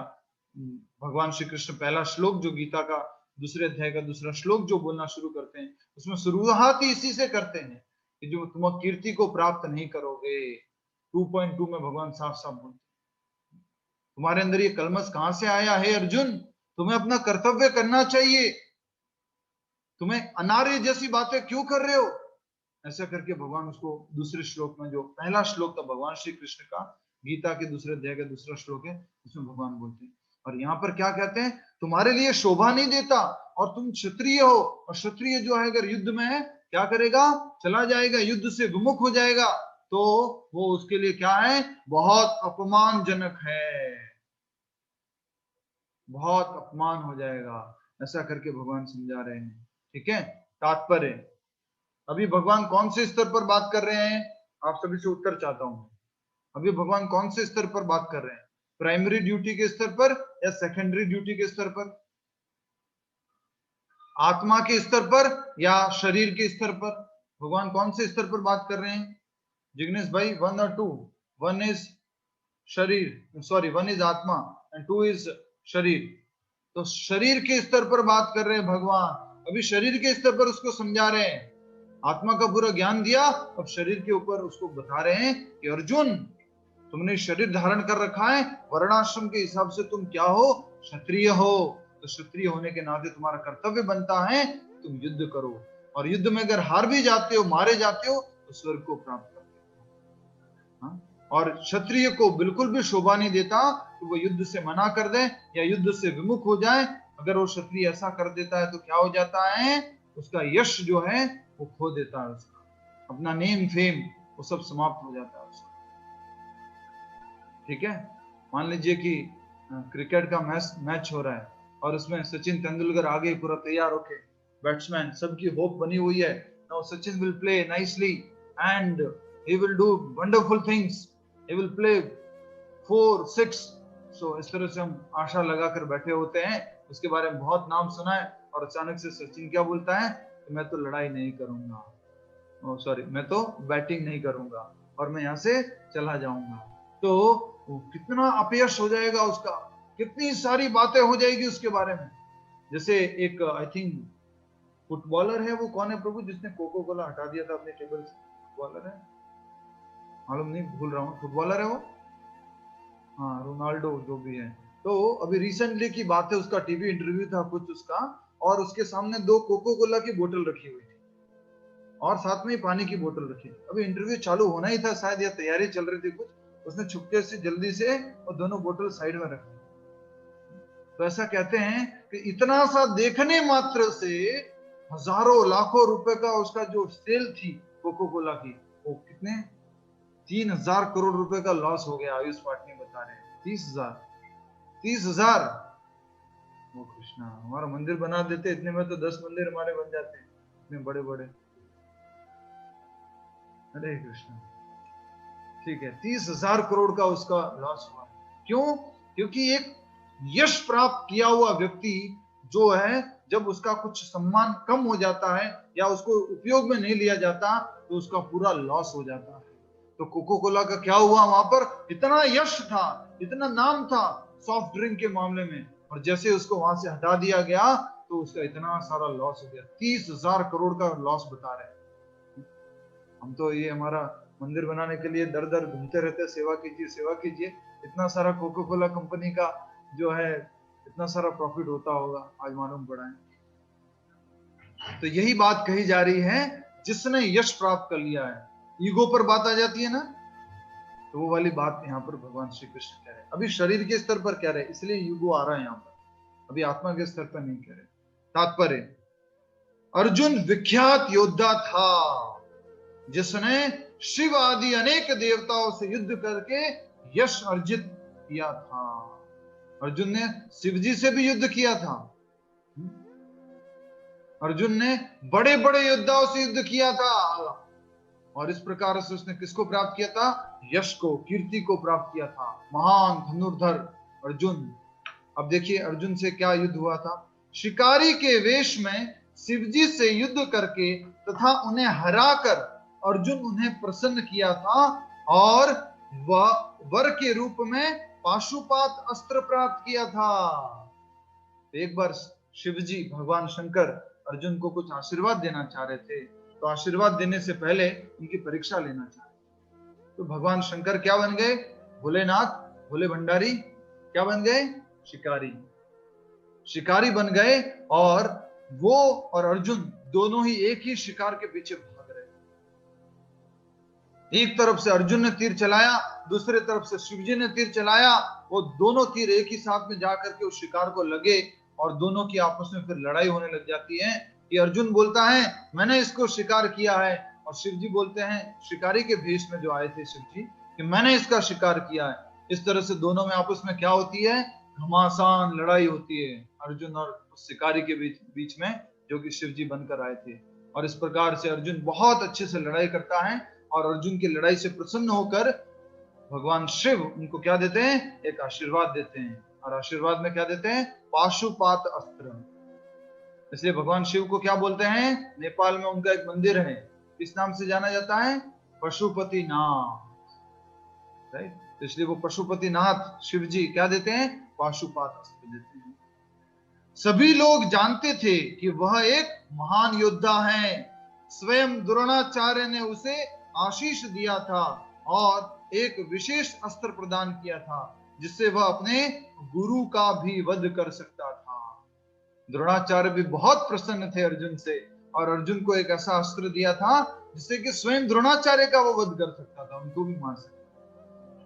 भगवान श्री कृष्ण पहला श्लोक जो गीता का दूसरे अध्याय का दूसरा श्लोक जो बोलना शुरू करते हैं, उसमें शुरुआत ही इसी से करते हैं कि जो तुम कीर्ति को प्राप्त नहीं करोगे। 2.2 में भगवान साफ साफ बोलते हैं, तुम्हारे अंदर ये कलमश कहां से आया है अर्जुन? तुम्हें अपना कर्तव्य करना चाहिए, तुम्हें अनार्य जैसी बातें क्यों कर रहे हो? ऐसा करके भगवान उसको दूसरे श्लोक में, जो पहला श्लोक था भगवान श्री कृष्ण का, गीता के दूसरे अध्याय का दूसरा श्लोक है, उसमें भगवान बोलते हैं। और यहाँ पर क्या कहते हैं, तुम्हारे लिए शोभा नहीं देता, और तुम क्षत्रिय हो, और क्षत्रिय जो है अगर युद्ध में है क्या करेगा, चला जाएगा, युद्ध से विमुख हो जाएगा, तो वो उसके लिए क्या है, बहुत अपमानजनक है, बहुत अपमान हो जाएगा। ऐसा करके भगवान समझा रहे हैं। ठीक है, तात्पर्य, अभी भगवान कौन से स्तर पर बात कर रहे हैं? आप सभी से उत्तर चाहता हूं। अभी भगवान कौन से स्तर पर बात कर रहे हैं? प्राइमरी ड्यूटी के स्तर पर या सेकेंडरी ड्यूटी के स्तर पर? आत्मा के स्तर पर या शरीर के स्तर पर? भगवान कौन से स्तर पर बात कर रहे हैं जिग्नेश भाई? 1 और 2? 1 इज शरीर, सॉरी 1 इज आत्मा एंड 2 इज शरीर। तो शरीर के स्तर पर बात कर रहे हैं भगवान। अभी शरीर के स्तर पर उसको समझा रहे हैं, आत्मा का पूरा ज्ञान दिया, अब शरीर के ऊपर उसको बता रहे हैं कि अर्जुन तुमने शरीर धारण कर रखा है, वर्णाश्रम के हिसाब से तुम क्या हो, क्षत्रिय हो। तो क्षत्रिय होने के नाते तुम्हारा कर्तव्य बनता है तुम युद्ध करो, और युद्ध में अगर हार भी जाते हो, मारे जाते हो, तो स्वर्ग को प्राप्त करते हो। और क्षत्रिय को बिल्कुल भी शोभा नहीं देता कि वो युद्ध से मना कर दे या युद्ध से विमुख हो जाए। अगर वो क्षत्रिय ऐसा कर देता है तो क्या हो जाता है, उसका यश जो है वो खो देता है, उसका अपना नेम फेम वो सब समाप्त हो जाता है उसका। ठीक है, मान लीजिए कि क्रिकेट का मैच हो रहा है और उसमें सचिन तेंदुलकर आगे पूरा तैयार होके, बैट्समैन, सबकी होप बनी हुई है, now Sachin will play nicely and he will do wonderful things, he will play 4-6। सो इस तरह से हम आशा लगाकर बैठे होते हैं, उसके बारे में बहुत नाम सुना है, और अचानक से सचिन क्या बोलता है कि मैं तो लड़ाई नहीं करूंगा, मैं तो बैटिंग नहीं करूंगा और मैं यहाँ से चला जाऊंगा। तो कितना अपयश हो जाएगा उसका, कितनी सारी बातें हो जाएगी उसके बारे में। जैसे एक आई थिंक फुटबॉलर है, वो कौन है प्रभु, जिसने कोको कोला हटा दिया था अपने टेबल से? फुटबॉलर है, मालूम नहीं, भूल रहा हूँ, फुटबॉलर है वो, हाँ, रोनाल्डो जो भी है। तो अभी रिसेंटली की बात है, उसका टीवी इंटरव्यू था कुछ उसका, और उसके सामने 2 कोको कोला की बोतल रखी हुई थी और साथ में ही पानी की बोतल रखी थी। अभी इंटरव्यू चालू होना ही था शायद, या तैयारी चल रही थी कुछ, उसने छुपके से जल्दी से वो दोनों बोतल साइड में रख दी। तो ऐसा कहते हैं कि इतना सा देखने मात्र से हजारों लाखों रुपए का उसका जो सेल थी कोको कोला की, वो कितने 3000 करोड़ रुपए का लॉस हो गया। आयुष पाटनी बता रहे हैं 30,000। वो कृष्णा, हमारा मंदिर बना देते इतने में तो 10 मंदिर हमारे बन जाते हैं, इतने बड़े बड़े। हरे कृष्णा, ठीक है, 30,000 करोड़ का उसका लॉस हुआ। क्यों? क्योंकि एक यश प्राप्त किया हुआ व्यक्ति जो है, जब उसका कुछ सम्मान कम हो जाता है या उसको उपयोग में नहीं लिया जाता तो उसका पूरा लॉस हो जाता है। तो कोको कोला का क्या हुआ, वहां पर इतना यश था, इतना नाम था सॉफ्ट ड्रिंक के मामले में, और जैसे उसको वहां से हटा दिया गया तो उसका इतना सारा लॉस हो गया। 30,000 करोड़ का लॉस बता रहे हैं। हम तो ये हमारा मंदिर बनाने के लिए दर दर घूमते रहते, सेवा कीजिए सेवा कीजिए, इतना सारा कोको कोला कंपनी का जो है इतना सारा प्रॉफिट होता होगा, आज मालूम पड़ा है। तो यही बात कही जा रही है, जिसने यश प्राप्त कर लिया है, ईगो पर बात आ जाती है ना, तो वो वाली बात यहाँ पर भगवान श्री कृष्ण कह रहे हैं। अभी शरीर के स्तर पर कह रहे हैं, इसलिए ईगो आ रहा है यहाँ पर, अभी आत्मा के स्तर पर नहीं कह रहे। तात्पर्य, अर्जुन विख्यात योद्धा था जिसने शिव आदि अनेक देवताओं से युद्ध करके यश अर्जित किया था। अर्जुन ने शिव जी से भी युद्ध किया था, अर्जुन ने बड़े बड़े योद्धाओं से युद्ध किया था, और इस प्रकार से उसने किसको प्राप्त किया था? यश को, कीर्ति को प्राप्त किया था। महान धनुर्धर अर्जुन। अब देखिए अर्जुन से क्या युद्ध हुआ था। शिकारी के वेश में शिवजी से युद्ध करके तथा उन्हें हराकर अर्जुन उन्हें प्रसन्न किया था, और वर के रूप में पाशुपात अस्त्र प्राप्त किया था। एक बार शिवजी भगवान शंकर अर्जुन को कुछ आशीर्वाद देना चाह रहे थे, तो आशीर्वाद देने से पहले उनकी परीक्षा लेना चाह रहे। तो भगवान शंकर क्या बन गए? भोलेनाथ, भोले भंडारी क्या बन गए? शिकारी। शिकारी बन गए, और वो और अर्जुन दोनों ही एक ही शिकार के पीछे भाग रहे। एक तरफ से अर्जुन ने तीर चलाया, दूसरे तरफ से शिवजी ने तीर चलाया। वो दोनों तीर एक ही साथ में जाकर के उस शिकार को लगे, और दोनों की आपस में फिर लड़ाई होने लग जाती है। कि अर्जुन बोलता है मैंने इसको शिकार किया है, और शिवजी बोलते हैं, शिकारी के भेष में जो आए थे शिवजी, कि मैंने इसका शिकार किया है। इस तरह से दोनों में आपस में क्या होती है? घमासान लड़ाई होती है अर्जुन और शिकारी के बीच में, जो कि शिवजी बनकर आए थे। और इस प्रकार से अर्जुन बहुत अच्छे से लड़ाई करता है, और अर्जुन की लड़ाई से प्रसन्न होकर भगवान शिव उनको क्या देते हैं? एक आशीर्वाद देते हैं, और आशीर्वाद में क्या देते हैं? पाशुपात अस्त्र। इसलिए भगवान शिव को क्या बोलते हैं? नेपाल में उनका एक मंदिर है, इस नाम से जाना जाता है, पशुपतिनाथ, राइट। तो इसलिए वो पशुपतिनाथ शिव जी क्या देते हैं? पाशुपात अस्त्र देते हैं। सभी लोग जानते थे कि वह एक महान योद्धा है। स्वयं द्रोणाचार्य ने उसे आशीष दिया था और एक विशेष अस्त्र प्रदान किया था, जिससे वह अपने गुरु का भी वध कर सकता था। द्रोणाचार्य भी बहुत प्रसन्न थे अर्जुन से, और अर्जुन को एक ऐसा अस्त्र दिया था जिससे कि स्वयं द्रोणाचार्य का वो वध कर सकता था, उनको भी मार सकता।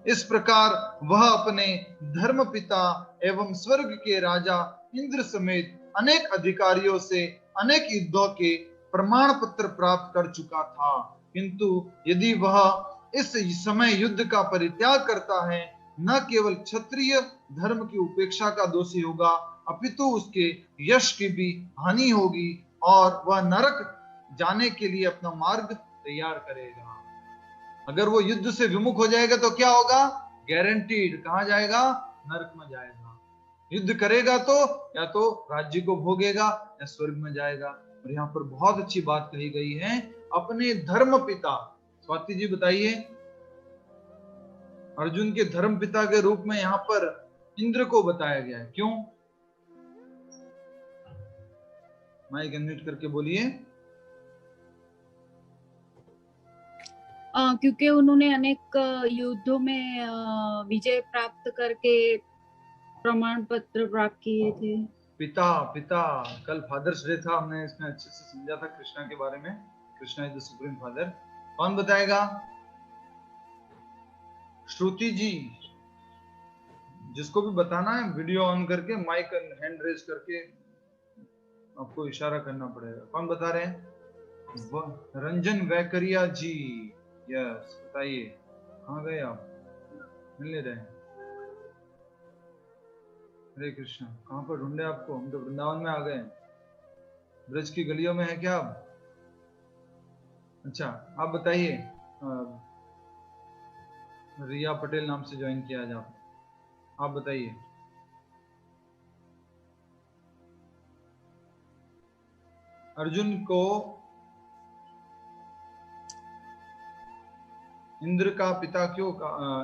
इस प्रकार वह अपने धर्म पिता एवं स्वर्ग के राजा इंद्र समेत अनेक अधिकारियों से अनेक युद्धों के प्रमाण पत्र प्राप्त कर चुका था। किंतु यदि वह इस समय युद्ध का परित्याग करता है, न केवल क्षत्रिय धर्म की उपेक्षा का दोषी होगा, अपितु उसके यश की भी हानि होगी और वह नरक जाने के लिए अपना मार्ग तैयार करेगा। अगर वो युद्ध से विमुख हो जाएगा तो क्या होगा? गारंटीड कहां जाएगा? नरक में जाएगा। युद्ध करेगा तो या तो राज्य को भोगेगा या स्वर्ग में जाएगा। और यहाँ पर बहुत अच्छी बात कही गई है, अपने धर्म पिता। स्वाति जी बताइए, अर्जुन के धर्म पिता के रूप में यहाँ पर इंद्र को बताया गया है, क्यों? माइक अनम्यूट करके बोलिए। क्योंकि उन्होंने अनेक युद्धों में विजय प्राप्त करके प्रमाण पत्र प्राप्त किए थे। पिता पिता, कल फादर्स डे था, हमने इसमें अच्छे से समझा था कृष्णा के बारे में। Krishna is the supreme father. कौन बताएगा? श्रुति जी। जिसको भी बताना है वीडियो ऑन करके, माइक हैंड रेज करके आपको इशारा करना पड़ेगा। कौन बता रहे हैं? रंजन वैकरिया जी। यस, बताइए कहाँ गए आप? मिल नहीं रहे। हरे कृष्ण, कहाँ पर ढूंढे आपको? हम तो वृंदावन में आ गए। ब्रज की गलियों में है क्या आप? अच्छा, आप बताइए। रिया पटेल नाम से ज्वाइन किया आज आप बताइए। अर्जुन को इंद्र का पिता क्यों,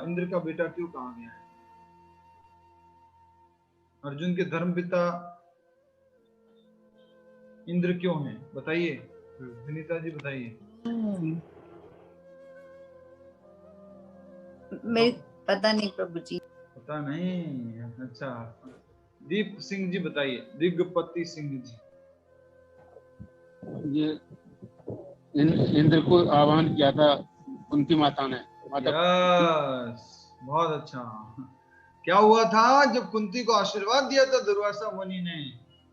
इंद्र का बेटा क्यों कहा गया है? अर्जुन के धर्म पिता इंद्र क्यों हैं? बताइए विनीता जी, बताइए। मैं पता नहीं प्रभु जी। पता नहीं? अच्छा, दीप सिंह जी बताइए। दिग्गपति सिंह जी। ये इंद्र को आह्वान किया था कुंती माता ने। यस, बहुत अच्छा। क्या हुआ था जब कुंती को आशीर्वाद दिया था दुर्वासा मुनि ने?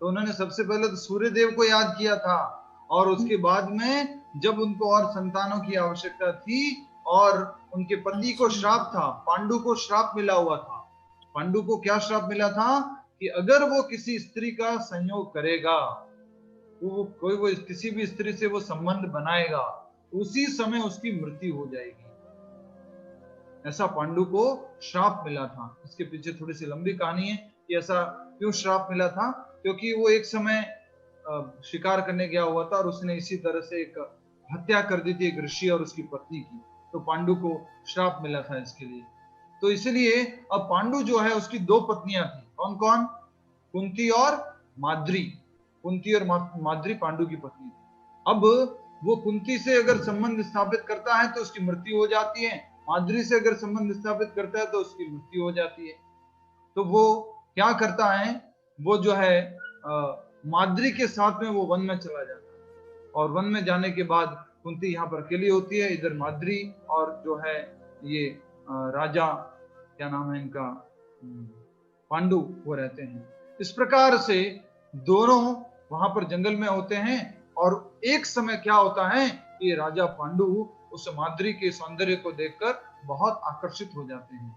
तो उन्होंने सबसे पहले तो सूर्य देव को याद किया था, और उसके बाद में जब उनको और संतानों की आवश्यकता थी और उनके पति को श्राप था, पांडु को श्राप मिला हुआ था। पांडु को क्या श्राप मिला था? कि अगर वो किसी स्त्री का संयोग करेगा, वो किसी भी स्त्री से वो संबंध बनाएगा, उसी समय उसकी मृत्यु हो जाएगी। ऐसा पांडु को श्राप मिला था। इसके पीछे थोड़ी सी लंबी कहानी है कि ऐसा क्यों श्राप मिला था। क्योंकि वो एक समय शिकार करने गया हुआ था और उसने इसी तरह से एक हत्या कर दी थी, एक ऋषि और उसकी पत्नी की। तो पांडु को श्राप मिला था इसके लिए। तो इसलिए अब पांडु जो है, उसकी दो पत्नियां थी। कौन कौन? कुंती और माद्री। कुंती और माद्री पांडु की पत्नी थी। अब वो कुंती से अगर संबंध स्थापित करता है तो उसकी मृत्यु हो जाती है, माद्री से अगर संबंध स्थापित करता है तो उसकी मृत्यु हो जाती है। तो वो क्या करता है? वो जो है माद्री के साथ में वो वन में चला जाता है, और वन में जाने के बाद कुंती यहाँ पर अकेली होती है। इधर माद्री और जो है ये राजा, क्या नाम है इनका, पांडु, वो रहते हैं। इस प्रकार से दोनों वहां पर जंगल में होते हैं, और एक समय क्या होता है कि राजा पांडु उस माद्री के सौंदर्य को देखकर बहुत आकर्षित हो जाते हैं,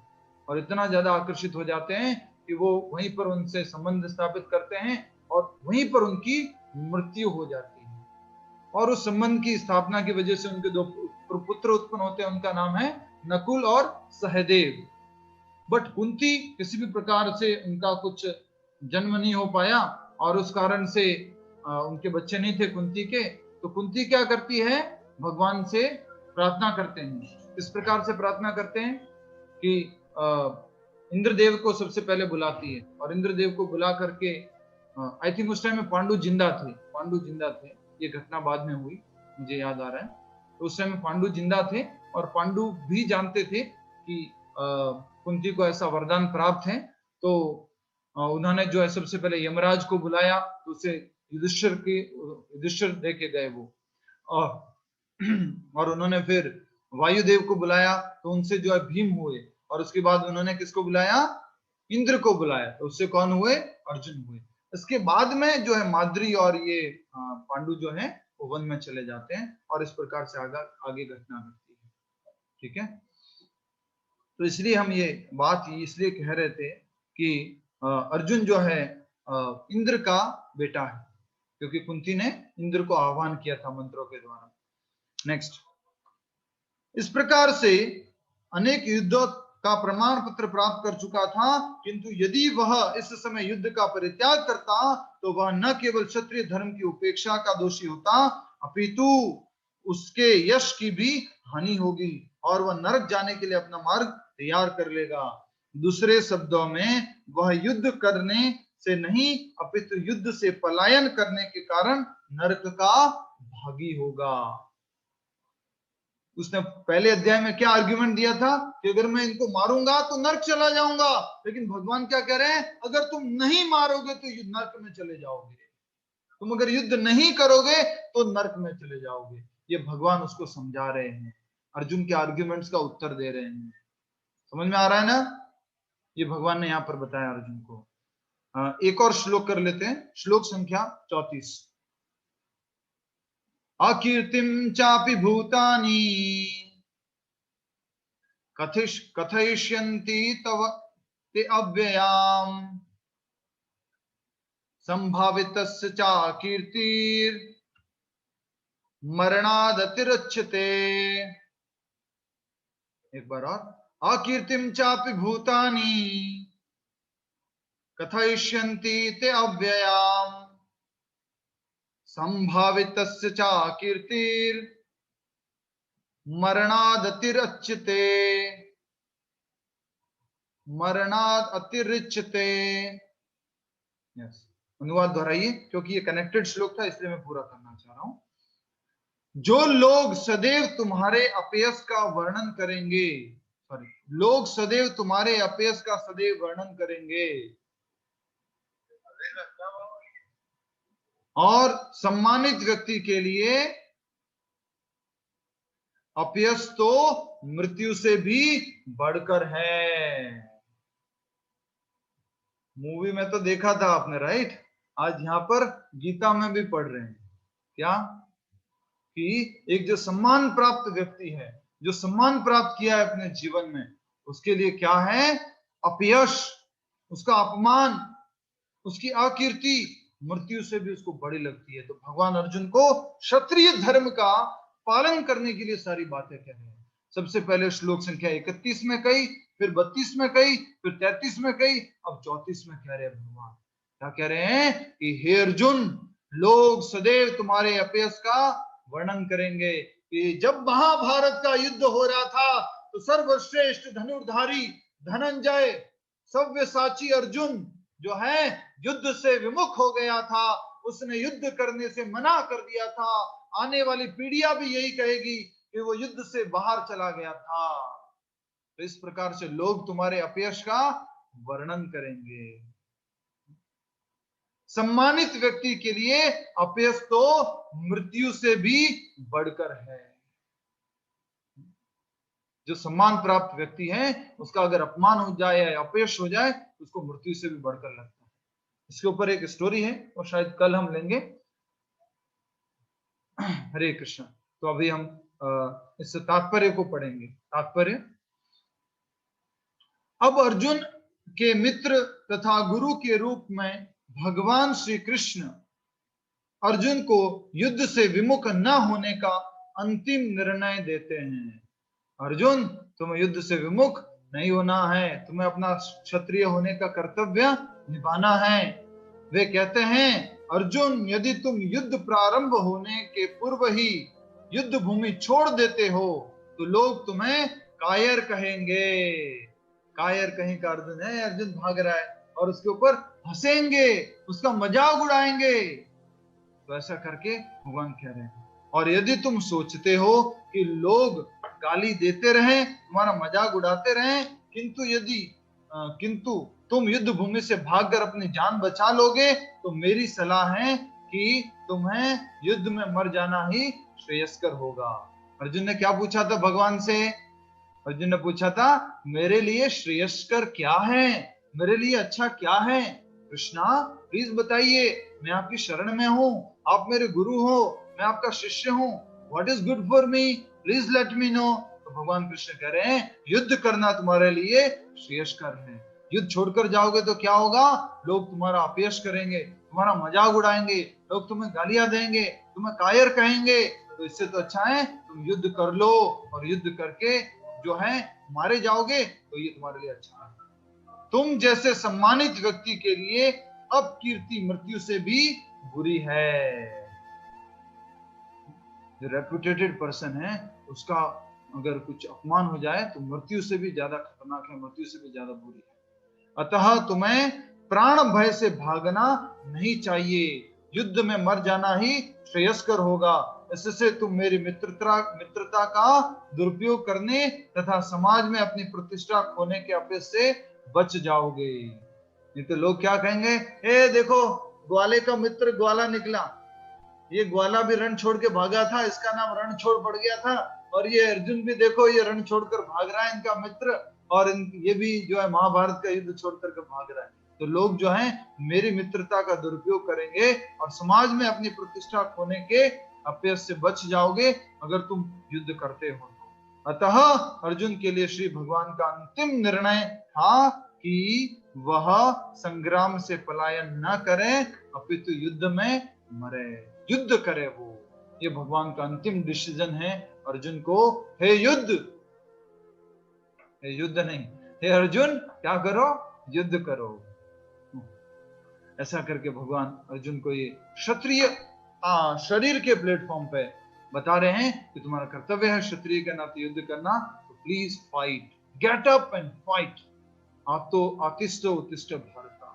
और इतना ज्यादा आकर्षित हो जाते हैं कि वो वहीं पर उनसे संबंध स्थापित करते हैं और वहीं पर उनकी मृत्यु हो जाती है। और उस संबंध की स्थापना की वजह से उनके दो पुत्र उत्पन्न होते हैं। उनका नाम है नकुल और सहदेव। बट कुंती किसी भी प्रकार से उनका कुछ जन्म नहीं हो पाया, और उस कारण से उनके बच्चे नहीं थे कुंती के। तो कुंती क्या करती है? भगवान से प्रार्थना करते हैं। इस प्रकार से प्रार्थना करते हैं कि इंद्रदेव को सबसे पहले बुलाती है, और इंद्रदेव को बुला करके, आई थिंक उस टाइम में पांडु जिंदा थे। ये घटना बाद में हुई, मुझे याद आ रहा है। तो उस टाइम में पांडु जिंदा थे, और पांडु भी जानते थे कि कुंती को ऐसा वरदान प्राप्त है। तो उन्होंने जो है सबसे पहले यमराज को बुलाया, तो उसे युधिष्ठिर दे के गए वो, और उन्होंने फिर वायुदेव को बुलाया, तो उनसे जो है भीम हुए, और उसके बाद उन्होंने किसको बुलाया? इंद्र को बुलाया। तो उससे कौन हुए? अर्जुन हुए। इसके बाद में जो है माद्री और ये पांडु जो है वो वन में चले जाते हैं, और इस प्रकार से आगे घटना घटती है। ठीक है, तो इसलिए हम ये बात इसलिए कह रहे थे कि अर्जुन जो है इंद्र का बेटा है, क्योंकि कुंती ने इंद्र को आह्वान किया था मंत्रों के द्वारा। नेक्स्ट, इस प्रकार से अनेक युद्धों का प्रमाण पत्र प्राप्त कर चुका था, किंतु यदि वह इस समय युद्ध का परित्याग करता तो वह न केवल क्षत्रिय धर्म की उपेक्षा का दोषी होता, अपितु उसके यश की भी हानि होगी और वह नरक जाने के लिए अपना मार्ग तैयार कर लेगा। दूसरे शब्दों में वह युद्ध करने से नहीं अपितु युद्ध से पलायन करने के कारण नरक का भागी होगा। उसने पहले अध्याय में क्या आर्ग्यूमेंट दिया था कि अगर मैं इनको मारूंगा तो नरक चला जाऊंगा, लेकिन भगवान क्या कह रहे हैं, अगर तुम नहीं मारोगे तो नरक में चले जाओगे, तुम अगर युद्ध नहीं करोगे तो नरक में चले जाओगे। ये भगवान उसको समझा रहे हैं, अर्जुन के आर्ग्यूमेंट्स का उत्तर दे रहे हैं। समझ में आ रहा है ना? ये भगवान ने यहाँ पर बताया अर्जुन को। एक और श्लोक कर लेते हैं, श्लोक संख्या 34। अकीर्तिम चापि भूतानि कथयिष्यन्ति तव ते अव्ययाम संभावितस्य च कीर्तिर् मरणादतिरच्यते। एक बार और, अकीर्तिम चापि भूतानि कथयिष्यन्ति ते अव्ययाम संभावितस्य च कीर्तिर् मरणादतिरच्यते। मरणाद अतिरिच्यते। यस, अनुवाद दोहराइए क्योंकि ये कनेक्टेड श्लोक था, इसलिए मैं पूरा करना चाह रहा हूं। जो लोग सदैव तुम्हारे अपयश का वर्णन करेंगे, लोग सदैव तुम्हारे अपयश का सदैव वर्णन करेंगे और सम्मानित व्यक्ति के लिए अपयश तो मृत्यु से भी बढ़कर है। मूवी में तो देखा था आपने, राइट? आज यहाँ पर गीता में भी पढ़ रहे हैं क्या, कि एक जो सम्मान प्राप्त व्यक्ति है, जो सम्मान प्राप्त किया है अपने जीवन में, उसके लिए क्या है? अपयश, उसका अपमान, उसकी अकीर्ति मृत्यु से भी उसको बड़ी लगती है। तो भगवान अर्जुन को क्षत्रिय धर्म का पालन करने के लिए सारी बातें कह रहे हैं। सबसे पहले श्लोक संख्या 31 में कही, फिर 32 में कही, फिर 33 में कही, अब 34 में कह रहे हैं भगवान। क्या कह रहे हैं कि हे अर्जुन, लोग सदैव तुम्हारे अपयश का वर्णन करेंगे। कि जब महाभारत का युद्ध हो रहा था तो सर्वश्रेष्ठ धनुर्धारी धनंजय, सव्यसाची अर्जुन जो है युद्ध से विमुख हो गया था, उसने युद्ध करने से मना कर दिया था। आने वाली पीढ़ियां भी यही कहेगी कि वो युद्ध से बाहर चला गया था। तो इस प्रकार से लोग तुम्हारे अपयश का वर्णन करेंगे। सम्मानित व्यक्ति के लिए अपयश तो मृत्यु से भी बढ़कर है। जो सम्मान प्राप्त व्यक्ति है, उसका अगर अपमान हो जाए या अपयश हो जाए, उसको मृत्यु से भी बढ़कर लगता है। इसके ऊपर एक स्टोरी है और शायद कल हम लेंगे। हरे कृष्ण। तो अभी हम इस तात्पर्य को पढ़ेंगे। तात्पर्य, अब अर्जुन के मित्र तथा गुरु के रूप में भगवान श्री कृष्ण अर्जुन को युद्ध से विमुख न होने का अंतिम निर्णय देते हैं। अर्जुन, तुम्हें युद्ध से विमुख नहीं होना है, तुम्हें अपना क्षत्रिय होने का कर्तव्य निभाना है। वे कहते हैं, अर्जुन, यदि तुम युद्ध प्रारंभ होने के पूर्व ही युद्ध भूमि छोड़ देते हो तो लोग तुम्हें कायर कहेंगे। कायर कहीं का अर्जुन है, अर्जुन भाग रहा है और उसके ऊपर हंसेंगे, उसका मजाक उड़ाएंगे। तो ऐसा करके भगवान कह रहे हैं। और यदि तुम सोचते हो कि लोग गाली देते रहें, तुम्हारा मजाक उड़ाते रहें, किंतु तुम युद्ध भूमि से भागकर अपनी जान बचा लोगे, तो मेरी सलाह है कि तुम्हें युद्ध में मर जाना ही श्रेयस्कर होगा। अर्जुन ने क्या पूछा था भगवान से? अर्जुन ने पूछा था, मेरे लिए श्रेयस्कर क्या है, मेरे लिए अच्छा क्या है? कृष्णा, प्लीज बताइए, मैं आपकी शरण में हूँ, आप मेरे गुरु हो, मैं आपका शिष्य हूँ। What is good for me, please let me know. तो भगवान कृष्ण कह रहे हैं युद्ध करना तुम्हारे लिए श्रेयस्कर है। युद्ध छोड़कर जाओगे तो क्या होगा, लोग तुम्हारा अपयश करेंगे, तुम्हारा मजाक उड़ाएंगे, लोग तुम्हें गालियां देंगे, तुम्हें कायर कहेंगे। तो इससे तो अच्छा है तुम युद्ध कर लो, और युद्ध करके जो है मारे जाओगे तो ये तुम्हारे लिए अच्छा है। तुम जैसे सम्मानित व्यक्ति के लिए अब कीर्ति मृत्यु से भी बुरी है। जो रेपुटेटेड पर्सन है उसका अगर कुछ अपमान हो जाए तो मृत्यु से भी ज्यादा खतरनाक है, मृत्यु से भी ज्यादा बुरी है। अतः तुम्हें प्राण भय से भागना नहीं चाहिए, युद्ध में मर जाना ही श्रेयस्कर होगा। इससे तुम मेरी मित्रता का दुरुपयोग करने तथा समाज में अपनी प्रतिष्ठा खोने के अपयश से बच जाओगे। नहीं तो लोग क्या कहेंगे, ए देखो ग्वाले का मित्र ग्वाला निकला, ये ग्वाला भी रण छोड़ के भागा था, इसका नाम रण छोड़ पड़ गया था, और ये अर्जुन भी देखो ये रण छोड़कर भाग रहा है, इनका मित्र, और ये भी जो है महाभारत का युद्ध छोड़ करके भाग रहा है। तो लोग जो है मेरी मित्रता का दुरुपयोग करेंगे और समाज में अपनी प्रतिष्ठा खोने के अपयश से बच जाओगे अगर तुम युद्ध करते हो। अतः अर्जुन के लिए श्री भगवान का अंतिम निर्णय था कि वह संग्राम से पलायन न करे अपितु युद्ध में मरे, युद्ध करे वो। ये भगवान का अंतिम डिसीजन है अर्जुन को, हे युद्ध, हे युद्ध नहीं, हे अर्जुन क्या करो, युद्ध करो। ऐसा करके भगवान अर्जुन को ये क्षत्रिय शरीर के प्लेटफॉर्म पे बता रहे हैं कि तुम्हारा कर्तव्य है क्षत्रिय के नाते युद्ध करना, तो please fight, get up and fight. आप तो आतिष्ठ उत्तिष्ठ भारता।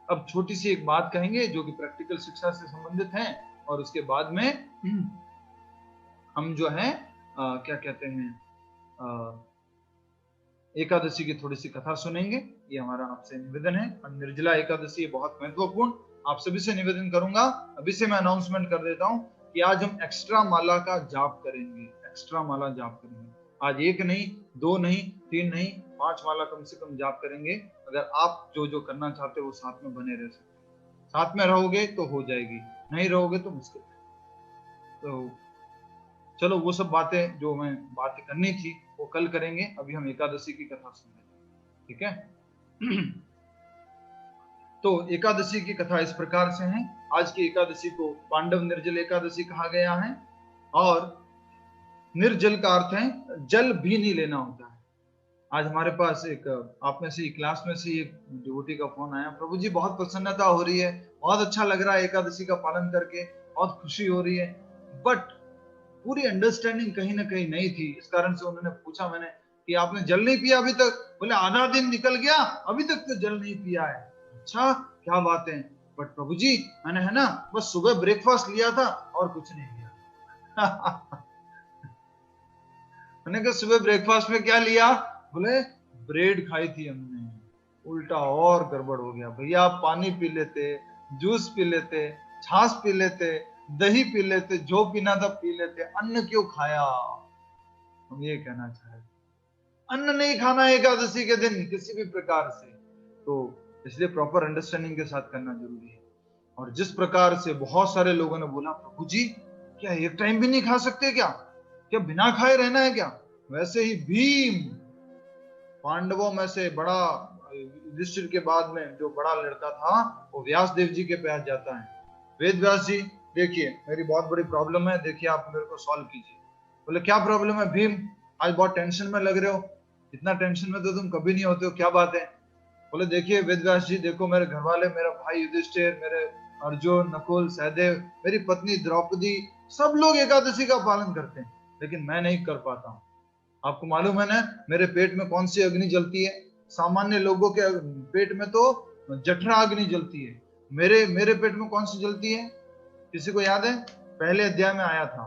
अब छोटी सी एक बात कहेंगे जो कि प्रैक्टिकल शिक्षा से संबंधित है, और उसके बाद में हम जो है क्या कहते हैं एकादशी की थोड़ी सी कथा सुनेंगे। ये हमारा आपसे निवेदन है। निर्जला एकादशी बहुत महत्वपूर्ण, आप सभी से निवेदन करूंगा। अभी से मैं अनाउंसमेंट कर देता हूं कि आज हम एक्स्ट्रा माला का जाप करेंगे, एक्स्ट्रा माला जाप करेंगे। आज 1 नहीं, 2 नहीं, 3 नहीं, 5 माला कम से कम जाप करेंगे। अगर आप जो जो करना चाहते हो वो साथ में बने रह सकते, साथ में रहोगे तो हो जाएगी, नहीं रहोगे तो मुश्किल है। तो चलो वो सब बातें जो मैं बातें करनी थी वो कल करेंगे। अभी हम एकादशी की कथा सुन रहे हैं, ठीक है। तो एकादशी की कथा इस प्रकार से है। आज की एकादशी को पांडव निर्जल एकादशी कहा गया है, और निर्जल का अर्थ है जल भी नहीं लेना होता है। आज हमारे पास एक आप में से क्लास में से एक डिवोटी का फोन आया, प्रभु जी बहुत प्रसन्नता हो रही है, बहुत अच्छा लग रहा है एकादशी का पालन करके, बहुत खुशी हो रही है, बट पूरी अंडरस्टैंडिंग कहीं ना कहीं नहीं थी। इस कारण से उन्होंने पूछा मैंने कि आपने जल नहीं पिया अभी तक? बोले आधा दिन निकल गया, अभी तक तो जल नहीं पिया है। अच्छा क्या बात है, बट प्रभु जी मैंने है ना बस सुबह ब्रेकफास्ट लिया था और कुछ नहीं लिया। मैंने कहा सुबह ब्रेकफास्ट में क्या लिया? बोले ब्रेड खाई थी हमने। उल्टा और गड़बड़ हो गया। भैया आप पानी पी लेते, जूस पी लेते, छाछ पी लेते, दही पी लेते, जो पीना था पी लेते, अन्न क्यों खाया? हम ये कहना चाह रहे, अन्न नहीं खाना एकादशी के दिन किसी भी प्रकार से। तो इसलिए प्रॉपर अंडरस्टैंडिंग के साथ करना जरूरी है। और जिस प्रकार से बहुत सारे लोगों ने बोला प्रभु जी क्या एक टाइम भी नहीं खा सकते क्या? क्या बिना खाए रहना है क्या? वैसे ही भीम पांडवों में से बड़ा, युधिष्ठिर के बाद में जो बड़ा लड़का था वो व्यास देव जी के पास जाता है। वेद व्यास जी देखिए मेरी बहुत बड़ी प्रॉब्लम है, देखिए आप मेरे को सॉल्व कीजिए। बोले क्या प्रॉब्लम है भीम? आज बहुत टेंशन में लग रहे हो, इतना टेंशन में तो तुम कभी नहीं होते हो, क्या बात है? बोले देखिए वेद व्यास जी देखो मेरे घर वाले, मेरा भाई युधिष्ठिर, मेरे अर्जुन, नकुल, सहदेव, मेरी पत्नी द्रौपदी, सब लोग एकादशी का पालन करते हैं, लेकिन मैं नहीं कर पाता हूँ। आपको मालूम है ना मेरे पेट में कौन सी अग्नि जलती है? सामान्य लोगों के पेट में तो जठरा अग्नि जलती है, मेरे पेट में कौन सी जलती है? किसी को याद है? पहले अध्याय में आया था।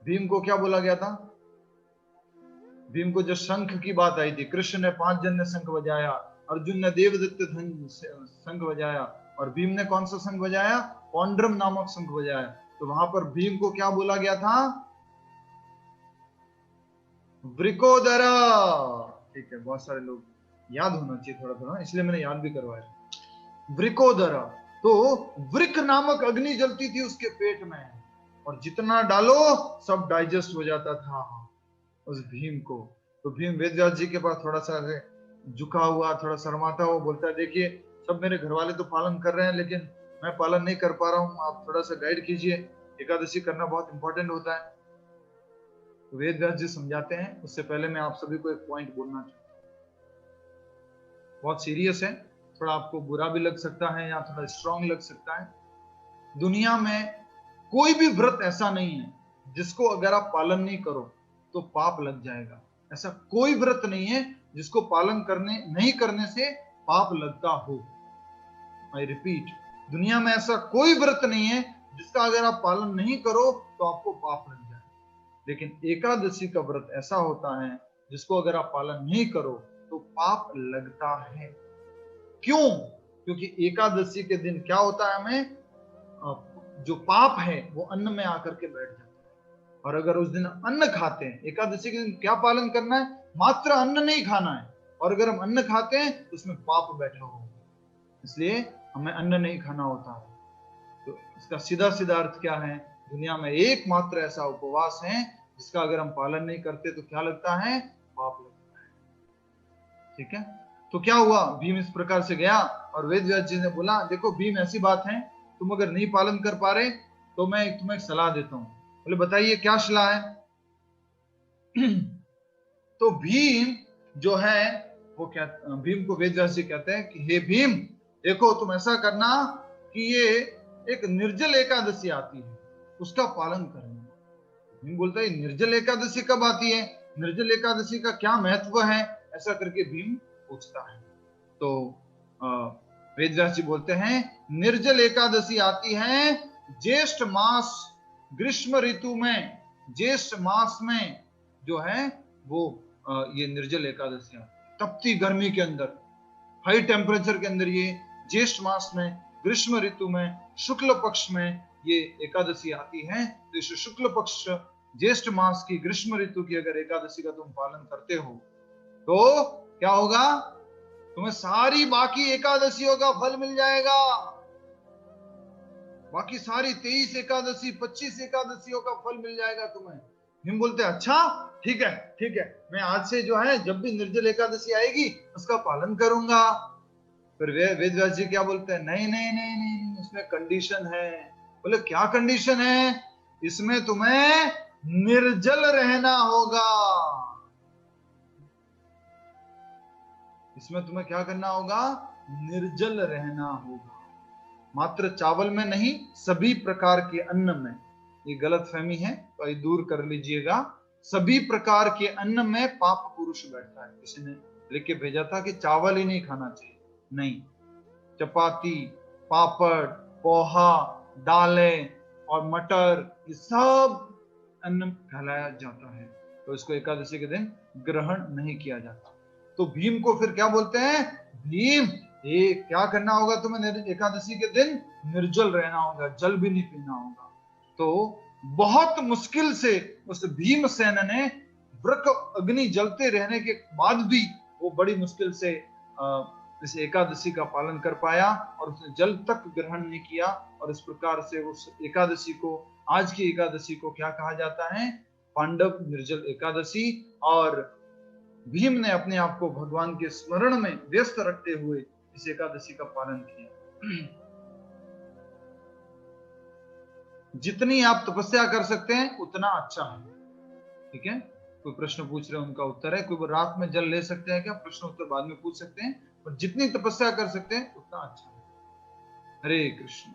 भीम को क्या बोला गया था? भीम को जो शंख की बात आई थी, कृष्ण ने 5 जन ने शंख बजाया, अर्जुन ने देवदत्त शंख बजाया, और भीम ने कौन सा शंख बजाया? पौंड्रम नामक शंख बजाया। तो वहां पर भीम को क्या बोला गया था? वृकोदरा। ठीक है, बहुत सारे लोग याद होना चाहिए थोड़ा थोड़ा, इसलिए मैंने याद भी करवाया। वृकोदरा, तो वृक नामक अग्नि जलती थी उसके पेट में, और जितना डालो सब डाइजेस्ट हो जाता था। उस भीम को। तो भीम वेदव्यास जी के पास थोड़ा सा झुका हुआ, थोड़ा शर्माता हुआ बोलता है, देखिए सब मेरे घर वाले तो पालन कर रहे हैं लेकिन मैं पालन नहीं कर पा रहा हूँ, आप थोड़ा सा गाइड कीजिए, एकादशी करना बहुत इंपॉर्टेंट होता है। तो वेदव्यास जी समझाते हैं। उससे पहले मैं आप सभी को एक पॉइंट बोलना चाहता हूँ, बहुत सीरियस है, थोड़ा आपको बुरा भी लग सकता है या थोड़ा स्ट्रांग लग सकता है। दुनिया में कोई भी व्रत ऐसा नहीं है जिसको अगर आप पालन नहीं करो तो पाप लग जाएगा। ऐसा कोई व्रत नहीं है जिसको पालन नहीं करने से पाप लगता हो। आई रिपीट, दुनिया में ऐसा कोई व्रत नहीं है जिसका अगर आप पालन नहीं करो तो आपको पाप लग जाए। लेकिन एकादशी का व्रत ऐसा होता है जिसको अगर आप पालन नहीं करो तो पाप लगता है। क्यों? क्योंकि एकादशी के दिन क्या होता है, हमें जो पाप है वो अन्न में आकर के बैठ जाता है। और अगर उस दिन अन्न खाते हैं, एकादशी के दिन क्या पालन करना है, मात्र अन्न नहीं खाना है। और अगर हम अन्न खाते हैं तो उसमें पाप बैठा होगा, इसलिए हमें अन्न नहीं खाना होता है। तो इसका सीधा सीधा अर्थ क्या है, दुनिया में एकमात्र ऐसा उपवास है जिसका अगर हम पालन नहीं करते तो क्या लगता है, पाप लगता है। ठीक है, तो क्या हुआ, भीम इस प्रकार से गया और वेदव्यास जी ने बोला, देखो भीम ऐसी बात है, तुम अगर नहीं पालन कर पा रहे तो मैं तुम्हें एक सलाह देता हूं। बोले बताइए क्या सलाह है। तो भीम जो है वो क्या, भीम को वेदव्यास जी कहते हैं कि हे भीम, देखो तुम ऐसा करना कि ये एक निर्जल एकादशी आती है उसका पालन करना। भीम बोलता है निर्जल एकादशी कब आती है, निर्जल एकादशी का क्या महत्व है, ऐसा करके भीम पूछता है। तो वेदव्यास जी बोलते हैं निर्जल एकादशी आती है ज्येष्ठ मास ग्रीष्म ऋतु में, ज्येष्ठ मास में जो है वो ये निर्जल एकादशी आती है, तपती गर्मी के अंदर, हाई टेम्परेचर के अंदर, ये ज्येष्ठ मास में ग्रीष्म ऋतु में शुक्ल पक्ष में ये एकादशी आती है। तो इस शुक्ल पक्ष ज्येष्ठ मास की ग्रीष्म ऋतु की अगर एकादशी का तुम पालन करते हो तो क्या होगा, तुम्हें सारी बाकी एकादशियों का फल मिल जाएगा। बाकी सारी 23 एकादशी 25 एकादशियों का फल मिल जाएगा तुम्हें। हम बोलते हैं अच्छा ठीक है ठीक है, मैं आज से जो है जब भी निर्जल एकादशी आएगी उसका पालन करूंगा। फिर वेदव्यास जी क्या बोलते हैं, नहीं नहीं नहीं नहीं, इसमें कंडीशन है। बोले क्या कंडीशन है, इसमें तुम्हें निर्जल रहना होगा, इसमें तुम्हें क्या करना होगा, निर्जल रहना होगा। मात्र चावल में नहीं, सभी प्रकार के अन्न में। ये गलत फहमी है तो ये दूर कर लीजिएगा। सभी प्रकार के अन्न में पाप पुरुष बैठता है। किसी ने लिख के भेजा था कि चावल ही नहीं खाना चाहिए, नहीं, चपाती, पापड़, पोहा, दालें और मटर, ये सब अन्न कहलाया जाता है। तो इसको एकादशी के दिन ग्रहण नहीं किया जाता। तो भीम को फिर क्या बोलते हैं, भीम ये क्या करना होगा तुम्हें, एकादशी के दिन निर्जल रहना होगा, जल भी नहीं पीना होगा। तो बहुत मुश्किल से उस भीमसेन ने वृक अग्नि जलते रहने के बाद भी वो बड़ी मुश्किल से इस एकादशी का पालन कर पाया और उसने जल तक ग्रहण नहीं किया। और इस प्रकार से उस एकादशी को, आज की एकादशी को क्या कहा जाता है, पांडव निर्जल एकादशी। और भीम ने अपने आप को भगवान के स्मरण में व्यस्त रखते हुए इस एकादशी का पालन किया। जितनी आप तपस्या कर सकते हैं उतना अच्छा है। ठीक है, कोई प्रश्न पूछ रहे हैं उनका उत्तर है, कोई रात में जल ले सकते हैं क्या, प्रश्न उत्तर बाद में पूछ सकते हैं, और जितनी तपस्या कर सकते हैं उतना अच्छा है। हरे कृष्ण।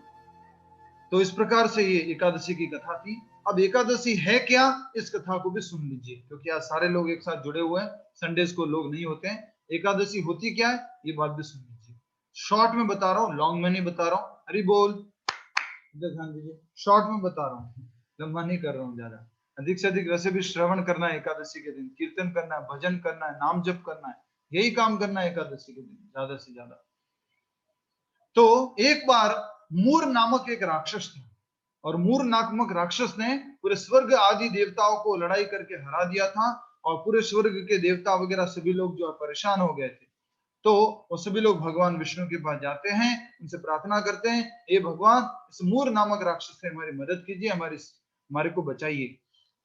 तो इस प्रकार से ये एकादशी की कथा थी। अब एकादशी है क्या, इस कथा को भी सुन लीजिए, क्योंकि आज सारे लोग एक साथ जुड़े हुए हैं, संडेज को लोग नहीं होते हैं। एकादशी होती क्या है ये बात भी सुन लीजिए। शॉर्ट में बता रहा हूँ, लॉन्ग में नहीं बता रहा हूँ। हरि बोल, ध्यान दीजिए, शॉर्ट में बता रहा हूँ, लंबा नहीं कर रहा हूँ ज्यादा। अधिक से अधिक वैसे भी श्रवण करना है एकादशी के दिन, कीर्तन करना है, भजन करना है, नाम जप करना है, यही काम करना है एकादशी के दिन ज्यादा से ज्यादा। तो एक बार मूर नामक एक राक्षस था, और मूर नामक राक्षस ने पूरे स्वर्ग आदि देवताओं को लड़ाई करके हरा दिया था, और पूरे स्वर्ग के देवता वगैरह सभी लोग जो परेशान हो गए थे। तो वो सभी लोग भगवान विष्णु के पास जाते हैं, उनसे प्रार्थना करते हैं, हे भगवान, इस मूर नामक राक्षस से हमारी मदद कीजिए, हमारे को बचाइए।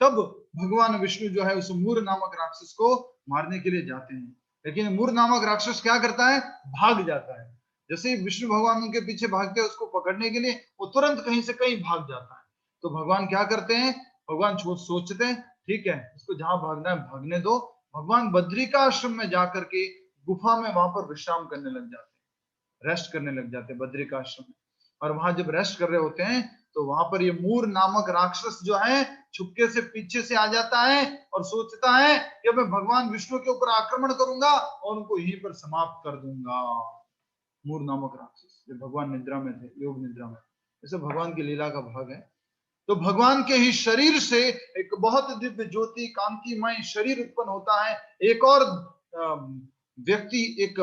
तब भगवान विष्णु जो है उस मूर नामक राक्षस को मारने के लिए जाते हैं। लेकिन मूर नामक राक्षस क्या करता है, भाग जाता है। जैसे ही विष्णु भगवान उनके पीछे भागते हैं उसको पकड़ने के लिए, वो तुरंत कहीं से कहीं भाग जाता है। तो भगवान क्या करते हैं, भगवान सोचते हैं ठीक है इसको जहां भागना है भागने दो। भगवान बद्रिका आश्रम में जाकर के गुफा में वहां पर विश्राम करने लग जाते हैं, रेस्ट करने लग जाते हैं बद्रिका आश्रम में। और वहां जब रेस्ट कर रहे होते हैं तो वहां पर ये मूर नामक राक्षस जो है छुपके से पीछे से आ जाता है और सोचता है कि मैं भगवान विष्णु के ऊपर आक्रमण करूंगा और उनको यहीं पर समाप्त कर दूंगा। मूर नामक राक्षस जो भगवान निद्रा में थे, योग निद्रा में, ऐसे भगवान की लीला का भाग है। तो भगवान के ही शरीर से एक बहुत दिव्य ज्योति कांतिमय शरीर उत्पन्न होता है। एक और व्यक्ति, एक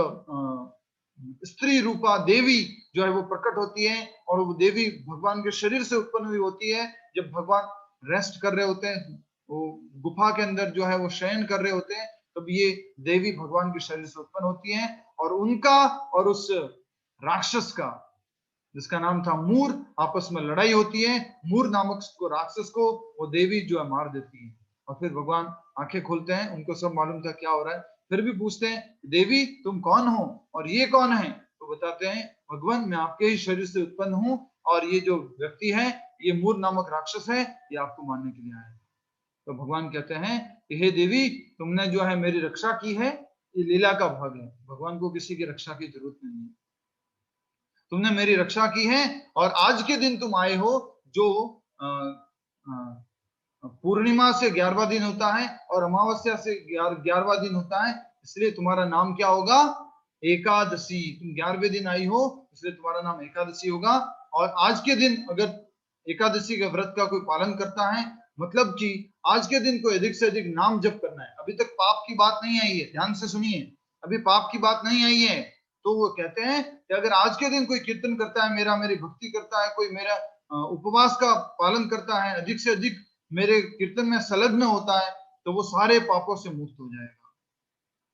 स्त्री रूपा देवी जो है वो प्रकट होती है और वो देवी भगवान के शरीर से उत्पन्न हुई होती है। जब भगवान रेस्ट कर रहे होते हैं, वो गुफा के अंदर जो है वो शयन कर रहे होते हैं, तब ये देवी भगवान के शरीर से उत्पन्न होती है और उनका और उस राक्षस का जिसका नाम था मूर आपस में लड़ाई होती है। मूर नामक को राक्षस को वो देवी जो है मार देती है। और फिर भगवान आंखें खोलते हैं, उनको सब मालूम था क्या हो रहा है, फिर भी पूछते हैं देवी तुम कौन हो और ये कौन है। तो बताते हैं भगवान मैं आपके ही शरीर से उत्पन्न हूं और ये जो व्यक्ति है ये मूर नामक राक्षस है, ये आपको मारने के लिए आया है। तो भगवान कहते हैं कि हे देवी तुमने जो है मेरी रक्षा की है, ये लीला का भाग है, भगवान को किसी की रक्षा की जरूरत नहीं है। तुमने मेरी रक्षा की है और आज के दिन तुम आए हो जो पूर्णिमा से 11वां दिन होता है और अमावस्या से 11वां दिन होता है, इसलिए तुम्हारा नाम क्या होगा, एकादशी। तुम 11वें दिन आई हो इसलिए तुम्हारा नाम एकादशी होगा। और आज के दिन अगर एकादशी के व्रत का कोई पालन करता है, मतलब कि आज के दिन को अधिक से अधिक नाम जप करना है। अभी तक पाप की बात नहीं आई है, ध्यान से सुनिए, अभी पाप की बात नहीं आई है। तो वो कहते हैं कि अगर आज के दिन कोई कीर्तन करता है, मेरी भक्ति करता है, कोई मेरा उपवास का पालन करता है, अधिक से अधिक मेरे कीर्तन में संलग्न होता है, तो वो सारे पापों से मुक्त हो जाएगा।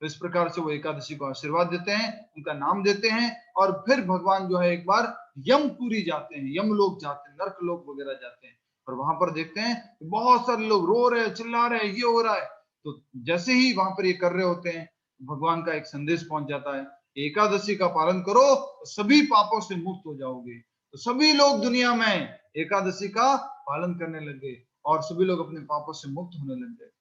तो इस प्रकार से वो एकादशी को आशीर्वाद देते हैं, उनका नाम देते हैं और फिर भगवान जो है एक बार यमपुरी जाते हैं, यमलोक जाते हैं, नर्क लोक वगैरह जाते हैं और वहां पर देखते हैं बहुत सारे लोग रो रहे हैं, चिल्ला रहे हैं, ये हो रहा है। तो जैसे ही वहां पर ये कर रहे होते हैं, भगवान का एक संदेश पहुंच जाता है, एकादशी का पालन करो तो सभी पापों से मुक्त हो जाओगे। तो सभी लोग दुनिया में एकादशी का पालन करने लगे और सभी लोग अपने पापों से मुक्त होने लग गए।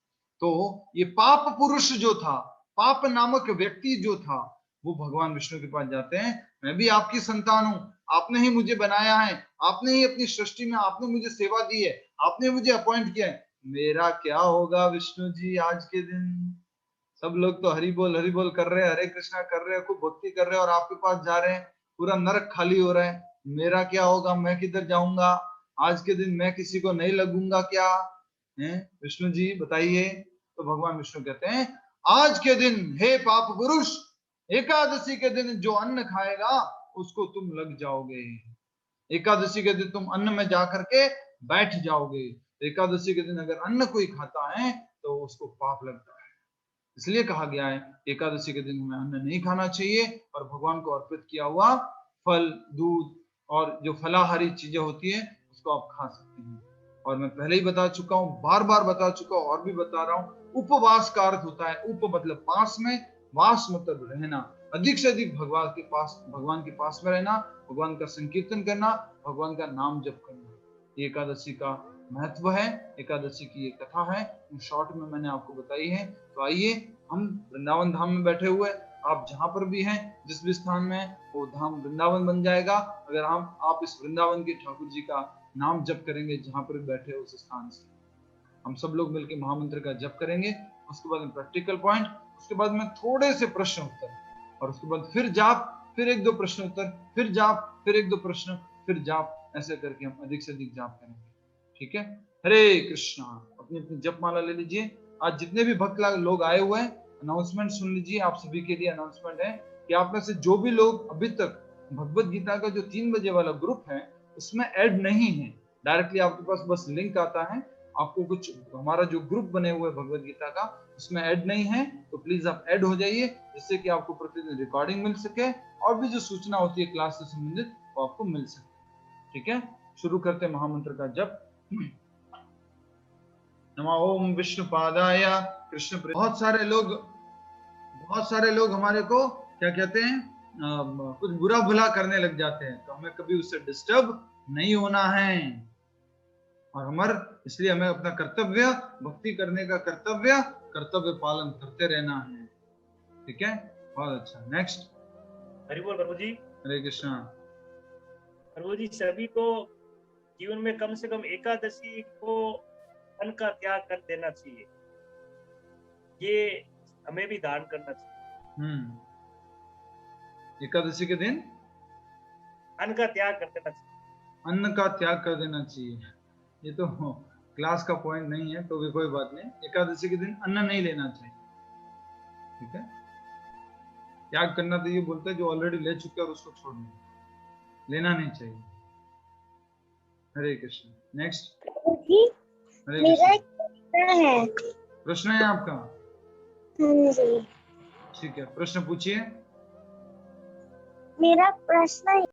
तो ये पाप पुरुष जो था, पाप नामक व्यक्ति जो था, वो भगवान विष्णु के पास जाते हैं, मैं भी आपकी संतान हूं, आपने ही मुझे बनाया है, आपने ही अपनी सृष्टि में आपने मुझे सेवा दी है, आपने मुझे अपॉइंट किया है, मेरा क्या होगा विष्णु जी आज के दिन। सब लोग तो हरि बोल कर रहे हैं, हरे कृष्णा कर रहे हैं, खूब भक्ति कर रहे हैं और आपके पास जा रहे हैं, पूरा नरक खाली हो रहा है, मेरा क्या होगा, मैं किधर जाऊंगा आज के दिन, मैं किसी को नहीं लगूंगा क्या है विष्णु जी बताइए। तो भगवान विष्णु कहते हैं आज के दिन हे पाप पुरुष, एकादशी के दिन जो अन्न खाएगा उसको तुम लग जाओगे। एकादशी के दिन तुम अन्न में जाकर के बैठ जाओगे। एकादशी के दिन अगर अन्न कोई खाता है तो उसको पाप लगता है। इसलिए कहा गया है एकादशी के दिन हमें अन्न नहीं खाना चाहिए और भगवान को अर्पित किया हुआ फल, दूध और जो फलाहारी चीजें होती है उसको आप खा सकते हैं। और मैं पहले ही बता चुका हूं, बार बार बता चुका हूं और भी बता रहा हूं, उपवास का अर्थ होता है, उप मतलब पास में, वास मतलब रहना, अधिक से अधिक भगवान के पास में रहना, भगवान का संकीर्तन करना, भगवान का नाम जप करना। ये एकादशी का महत्व है, एकादशी की ये कथा है, शॉर्ट में मैंने आपको बताई है। तो आइए हम वृंदावन धाम में बैठे हुए, आप जहां पर भी हैं, जिस भी स्थान में, वो धाम वृंदावन बन जाएगा अगर आप इस वृंदावन के ठाकुर जी का नाम जप करेंगे जहां पर बैठे उस स्थान से। हम सब लोग मिलकर महामंत्र का जप करेंगे, उसके बाद में प्रैक्टिकल पॉइंट, उसके बाद में थोड़े से प्रश्न उत्तर और उसके बाद फिर जाप, फिर 1-2 प्रश्न उत्तर, फिर जाप, फिर 1-2 प्रश्न, फिर जाप, ऐसे करके हम अधिक से अधिक जाप करेंगे। ठीक है, हरे कृष्णा। अपनी अपनी जप माला ले लीजिए। आज जितने भी भक्त लोग आए हुए हैं, अनाउंसमेंट सुन लीजिए। आप सभी के लिए अनाउंसमेंट है कि आप में से जो भी लोग अभी तक भगवत गीता का जो 3 बजे वाला ग्रुप है उसमें ऐड नहीं है, डायरेक्टली आपके पास बस लिंक आता है, आपको कुछ हमारा जो ग्रुप बने हुए भगवत गीता का उसमें ऐड नहीं है, तो प्लीज आप ऐड हो जाइए, जिससे कि आपको प्रतिदिन रिकॉर्डिंग मिल सके और भी जो सूचना होती है क्लास से संबंधित वो आपको मिल सके। ठीक है, शुरू करते हैं महामंत्र का जप। नमः ओम विष्णुपादाय कृष्ण बहुत सारे लोग हमारे को क्या कहते हैं, कुछ बुरा भला करने लग जाते हैं, तो हमें कभी उससे डिस्टर्ब नहीं होना है। और इसलिए हमें अपना कर्तव्य, भक्ति करने का कर्तव्य पालन करते रहना है। ठीक है, बहुत अच्छा। नेक्स्ट। हरि बोल प्रभु जी। हरे कृष्णा। प्रभु जी, सभी को जीवन में कम से कम एकादशी को अन्न का त्याग कर देना चाहिए, ये हमें भी दान करना चाहिए। एकादशी के दिन अन्न का त्याग कर देना चाहिए। अन्न का त्याग कर देना चाहिए, ये तो क्लास का पॉइंट नहीं है, तो भी कोई बात नहीं। एकादशी के दिन अन्न नहीं लेना चाहिए। ठीक है, त्याग करना तो ये बोलते हैं जो ऑलरेडी ले चुके हैं और उसको छोड़ना, लेना नहीं चाहिए। हरे कृष्ण। नेक्स्ट। हरे कृष्ण। प्रश्न है आपका? ठीक है, प्रश्न पूछिए। मेरा प्रश्न